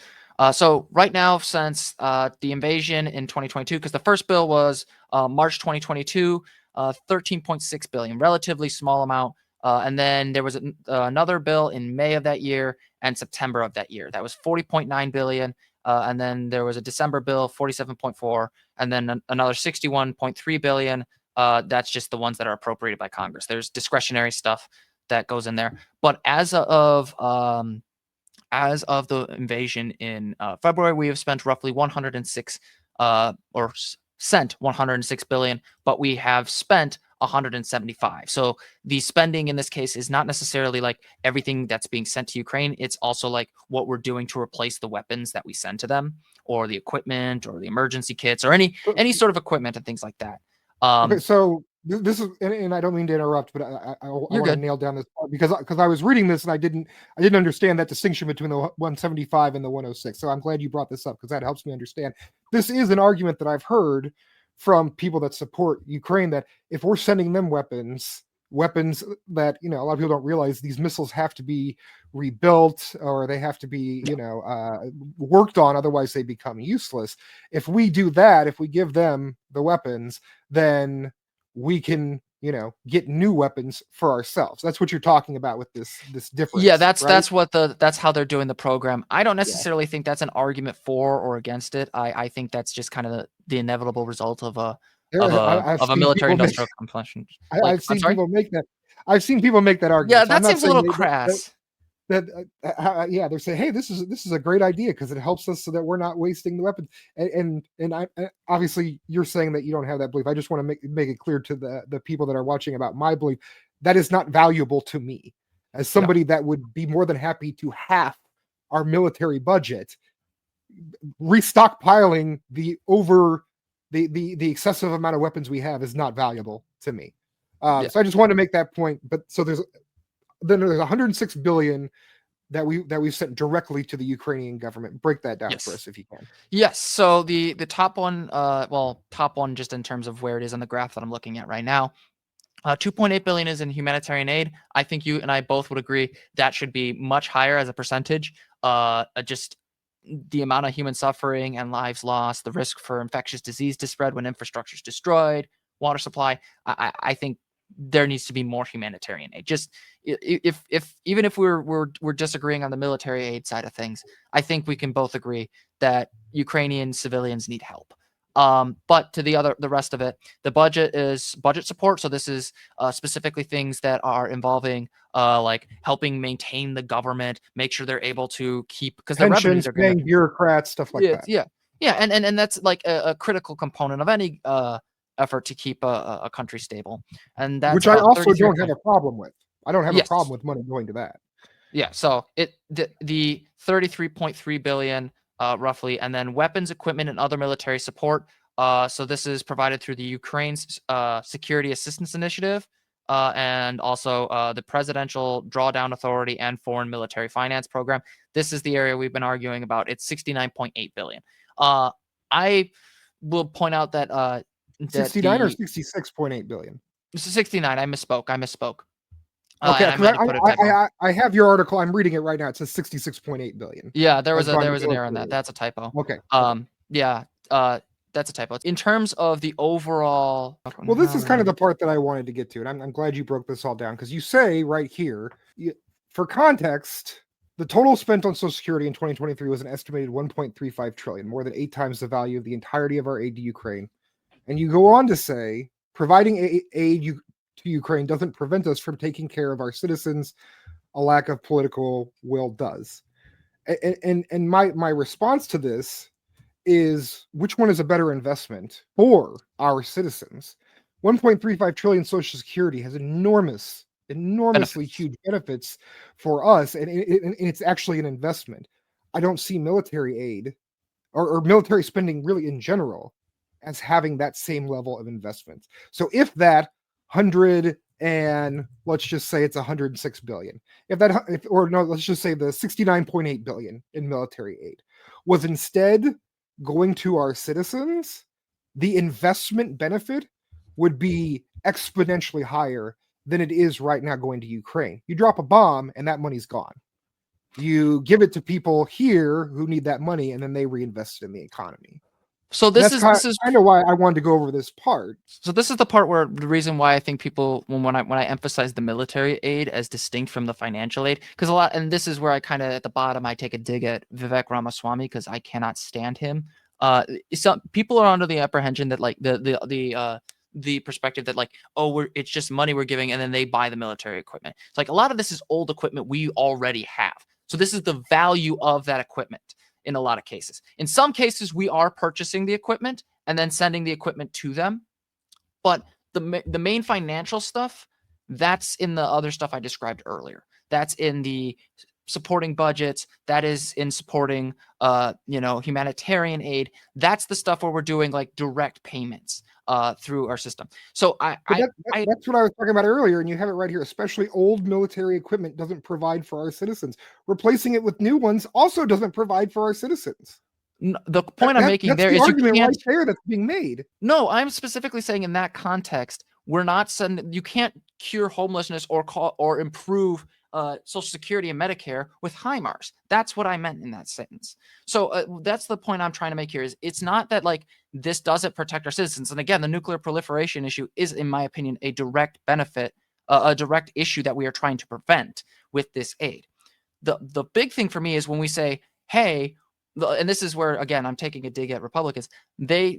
so right now, since the invasion in 2022, because the first bill was March 2022, 13.6 billion, relatively small amount. And then there was another bill in May of that year and September of that year. That was 40.9 billion. And then there was a December bill, 47.4, and then another 61.3 billion. That's just the ones that are appropriated by Congress. There's discretionary stuff that goes in there. But as of the invasion in February, we have spent roughly 106 or sent 106 billion, but we have spent 175. So the spending in this case is not necessarily like everything that's being sent to Ukraine. It's also like what we're doing to replace the weapons that we send to them, or the equipment, or the emergency kits, or any sort of equipment and things like that. Okay, so this is, and I don't mean to interrupt, but I want to nail down this part because I was reading this and I didn't understand that distinction between the 175 and the 106. So I'm glad you brought this up because that helps me understand. This is an argument that I've heard from people that support Ukraine, that if we're sending them weapons that, you know, a lot of people don't realize these missiles have to be rebuilt or they have to be, you know, worked on, otherwise they become useless. If we do that, if we give them the weapons, then we can, you know, get new weapons for ourselves. That's what you're talking about with this difference. Yeah, that's right? that's how they're doing the program. I don't necessarily think that's an argument for or against it. I think that's just kind of the inevitable result of a military industrial completion. I've seen people make that. I've seen people make that argument. Yeah, that seems a little crass. Yeah, they're saying, hey, this is a great idea because it helps us so that we're not wasting the weapons. And I obviously you're saying that you don't have that belief. I just want to make it clear to the people that are watching about my belief. That is not valuable to me as somebody that would be more than happy to half our military budget, restockpiling the over the excessive amount of weapons we have is not valuable to me. Yeah. So I just wanted to make that point. But so there's 106 billion that we've sent directly to the Ukrainian government. Break that down for us if you can. Yes. So the top one, top one just in terms of where it is on the graph that I'm looking at right now. 2.8 billion is in humanitarian aid. I think you and I both would agree that should be much higher as a percentage. Just the amount of human suffering and lives lost, the risk for infectious disease to spread when infrastructure is destroyed, water supply. I think there needs to be more humanitarian aid. Just if even if we're disagreeing on the military aid side of things, I think we can both agree that Ukrainian civilians need help. But to the rest of it, the budget is budget support. So this is specifically things that are involving like helping maintain the government, make sure they're able to keep, because the revenues are paying bureaucrats, stuff like that. Yeah, and that's like a critical component of any effort to keep a country stable, and that's which I also don't have a problem with. I don't have a problem with money going to that. Yeah, so the 33.3 billion roughly, and then weapons, equipment, and other military support. So this is provided through the Ukraine's Security Assistance Initiative, and also the Presidential Drawdown Authority and Foreign Military Finance Program. This is the area we've been arguing about. It's 69.8 billion. I will point out that 69 or 66.8 billion. This is 69. I misspoke. Okay, I have your article. I'm reading it right now. It says 66.8 billion. Yeah, there was an error on that. That's a typo. Okay. That's a typo. In terms of the overall, well, this is kind of the part that I wanted to get to, and I'm glad you broke this all down, because you say right here, for context, the total spent on Social Security in 2023 was an estimated 1.35 trillion, more than 8 times the value of the entirety of our aid to Ukraine. And you go on to say, providing aid to Ukraine doesn't prevent us from taking care of our citizens. A lack of political will does. And my response to this is, which one is a better investment for our citizens? 1.35 trillion Social Security has enormously huge benefits for us, and it's actually an investment. I don't see military aid or military spending really in general as having that same level of investment. So if that 100 and let's just say it's 106 billion, let's just say the 69.8 billion in military aid was instead going to our citizens, the investment benefit would be exponentially higher than it is right now going to Ukraine. You drop a bomb and that money's gone. You give it to people here who need that money, and then they reinvest it in the economy. So this is kind of why I wanted to go over this part. So this is the part where the reason why I think people, when I emphasize the military aid as distinct from the financial aid, because and this is where I kind of at the bottom I take a dig at Vivek Ramaswamy, because I cannot stand him. Some people are under the apprehension that like the perspective that like, oh, it's just money we're giving, and then they buy the military equipment. It's like a lot of this is old equipment we already have. So this is the value of that equipment. In a lot of cases, in some cases, we are purchasing the equipment and then sending the equipment to them. But the main financial stuff, that's in the other stuff I described earlier. That's in the supporting budgets. That is in supporting, humanitarian aid. That's the stuff where we're doing like direct payments through our system. So that's what I was talking about earlier, and you have it right here. Especially old military equipment doesn't provide for our citizens. Replacing it with new ones also doesn't provide for our citizens. The point I'm making there is argument right there that's being made. No, I'm specifically saying in that context, we're not sending. You can't cure homelessness or improve Social Security and Medicare with HIMARS. That's what I meant in that sentence. So that's the point I'm trying to make here. Is it's not that like this doesn't protect our citizens. And again, the nuclear proliferation issue is, in my opinion, a direct benefit, a direct issue that we are trying to prevent with this aid. The big thing for me is when we say, hey, and this is where again I'm taking a dig at Republicans. They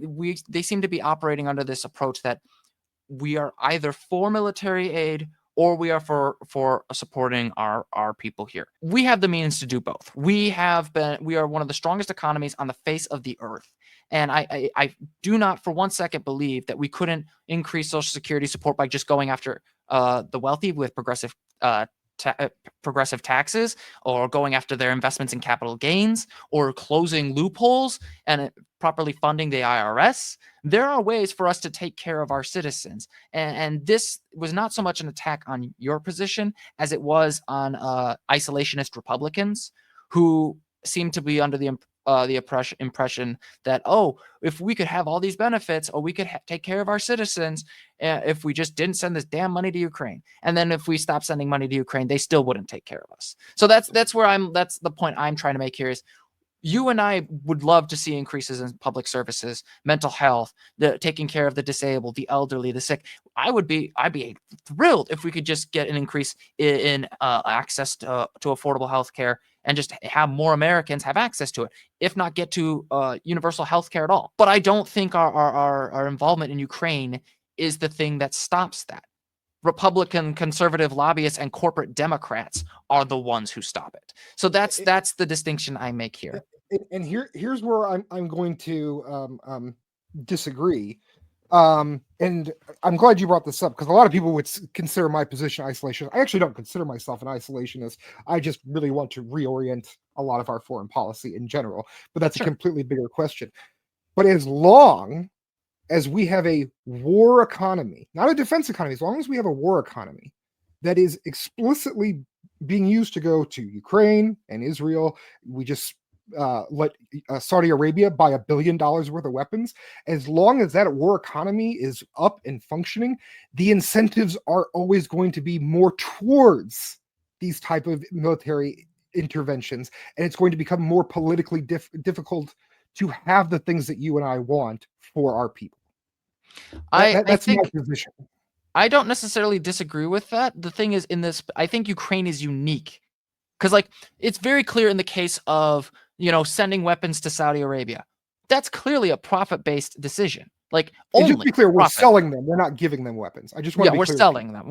seem to be operating under this approach that we are either for military aid or we are for supporting our people here. We have the means to do both. We are one of the strongest economies on the face of the earth. And I do not for one second believe that we couldn't increase Social Security support by just going after the wealthy with progressive progressive taxes, or going after their investments in capital gains, or closing loopholes and properly funding the IRS. There are ways for us to take care of our citizens. And this was not so much an attack on your position as it was on isolationist Republicans who seem to be under the impression that, oh, if we could have all these benefits, or we could take care of our citizens if we just didn't send this damn money to Ukraine. And then if we stop sending money to Ukraine, they still wouldn't take care of us. So that's the point I'm trying to make here is, you and I would love to see increases in public services, mental health, the taking care of the disabled, the elderly, the sick. I'd be thrilled if we could just get an increase in access to affordable health care, and just have more Americans have access to it, if not get to universal health care at all. But I don't think our involvement in Ukraine is the thing that stops that. Republican conservative lobbyists and corporate Democrats are the ones who stop it. So that's the distinction I make here. And here's where I'm going to disagree. And I'm glad you brought this up, because a lot of people would consider my position isolationist. I actually don't consider myself an isolationist. I just really want to reorient a lot of our foreign policy in general. But that's a completely bigger question. But as long as we have a war economy, not a defense economy, as long as we have a war economy that is explicitly being used to go to Ukraine and Israel, we just let Saudi Arabia buy $1 billion worth of weapons. As long as that war economy is up and functioning, the incentives are always going to be more towards these type of military interventions, and it's going to become more politically difficult to have the things that you and I want for our people. That's my position. I don't necessarily disagree with that. The thing is, I think Ukraine is unique, because it's very clear in the case of sending weapons to Saudi Arabia. That's clearly a profit-based decision. And just to be clear, we're selling them. We're not giving them weapons. I just want to be we're clear. selling them.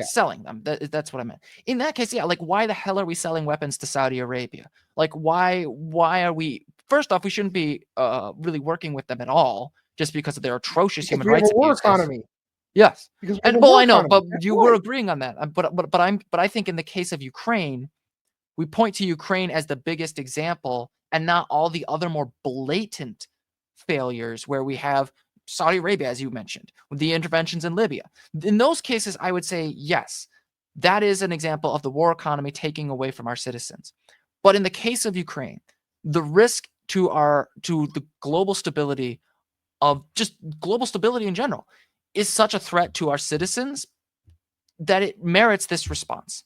Selling them. That's what I meant. In that case, why the hell are we selling weapons to Saudi Arabia? Why are we? First off, we shouldn't be really working with them at all, just because of their atrocious human rights abuses. War economy. Yes, and I know, but we're right. agreeing on that. But I think in the case of Ukraine, we point to Ukraine as the biggest example, and not all the other more blatant failures where we have Saudi Arabia, as you mentioned, with the interventions in Libya. In those cases, I would say, yes, that is an example of the war economy taking away from our citizens. But in the case of Ukraine, the risk to the global stability of just global stability in general is such a threat to our citizens that it merits this response.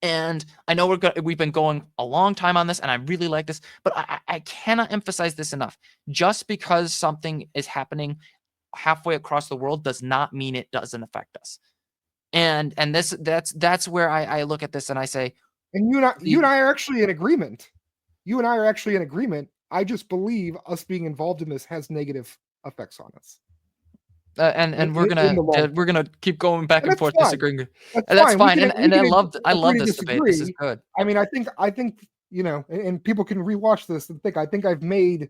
And I know we've been going a long time on this, and I really like this, but I cannot emphasize this enough. Just because something is happening halfway across the world does not mean it doesn't affect us. And that's where I look at this and I say, and you and I are actually in agreement. I just believe us being involved in this has negative effects on us. And we're gonna keep going back and forth fine. disagreeing. That's fine. And I love this debate. This is good. I mean, I think and people can rewatch this and think. I think I've made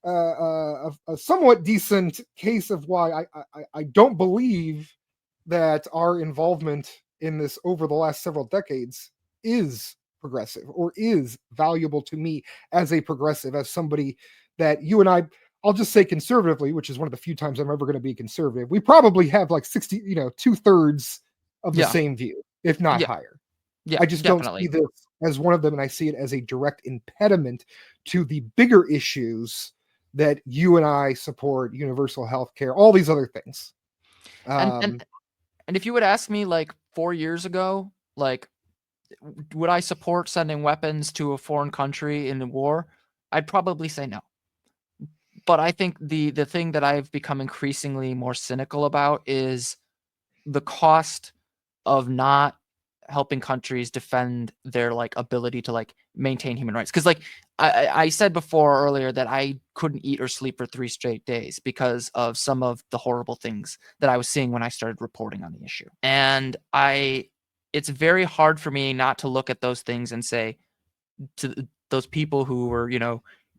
a somewhat decent case of why I don't believe that our involvement in this over the last several decades is progressive or is valuable to me as a progressive, as somebody that you and I'll just say conservatively, which is one of the few times I'm ever going to be conservative. We probably have 60, 2/3 of the same view, if not higher. Yeah, I just definitely. don't see this as one of them, and I see it as a direct impediment to the bigger issues that you and I support: universal health care, all these other things. And if you would ask me 4 years ago, would I support sending weapons to a foreign country in the war? I'd probably say no. But I think the thing that I've become increasingly more cynical about is the cost of not helping countries defend their ability to maintain human rights. Because I said before earlier that I couldn't eat or sleep for 3 straight days because of some of the horrible things that I was seeing when I started reporting on the issue. And it's very hard for me not to look at those things and say to those people who were,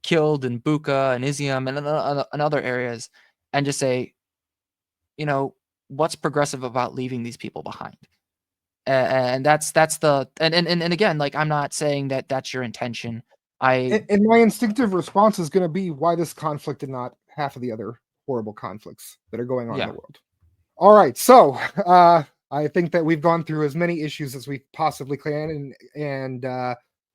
killed in Bucha and Izium and other areas, and just say, what's progressive about leaving these people behind? And that's the and again, like, I'm not saying that that's your intention. And my instinctive response is going to be why this conflict and not half of the other horrible conflicts that are going on in Yeah. the world. All right, so I think that we've gone through as many issues as we possibly can, and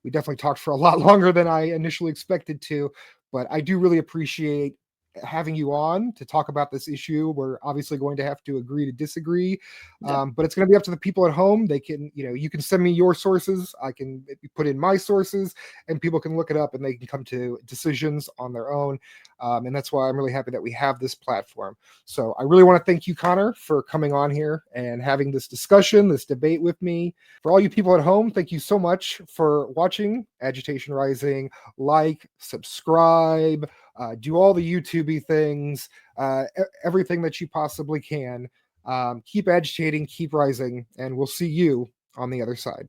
we definitely talked for a lot longer than I initially expected to. But I do really appreciate having you on to talk about this issue. We're obviously going to have to agree to disagree, but it's going to be up to the people at home. They can, you can send me your sources. I can put in my sources, and people can look it up and they can come to decisions on their own. And that's why I'm really happy that we have this platform. So I really want to thank you, Conor, for coming on here and having this discussion, this debate with me. For all you people at home, thank you so much for watching Agitation Rising. Like, subscribe, do all the YouTubey things, everything that you possibly can. Keep agitating, keep rising, and we'll see you on the other side.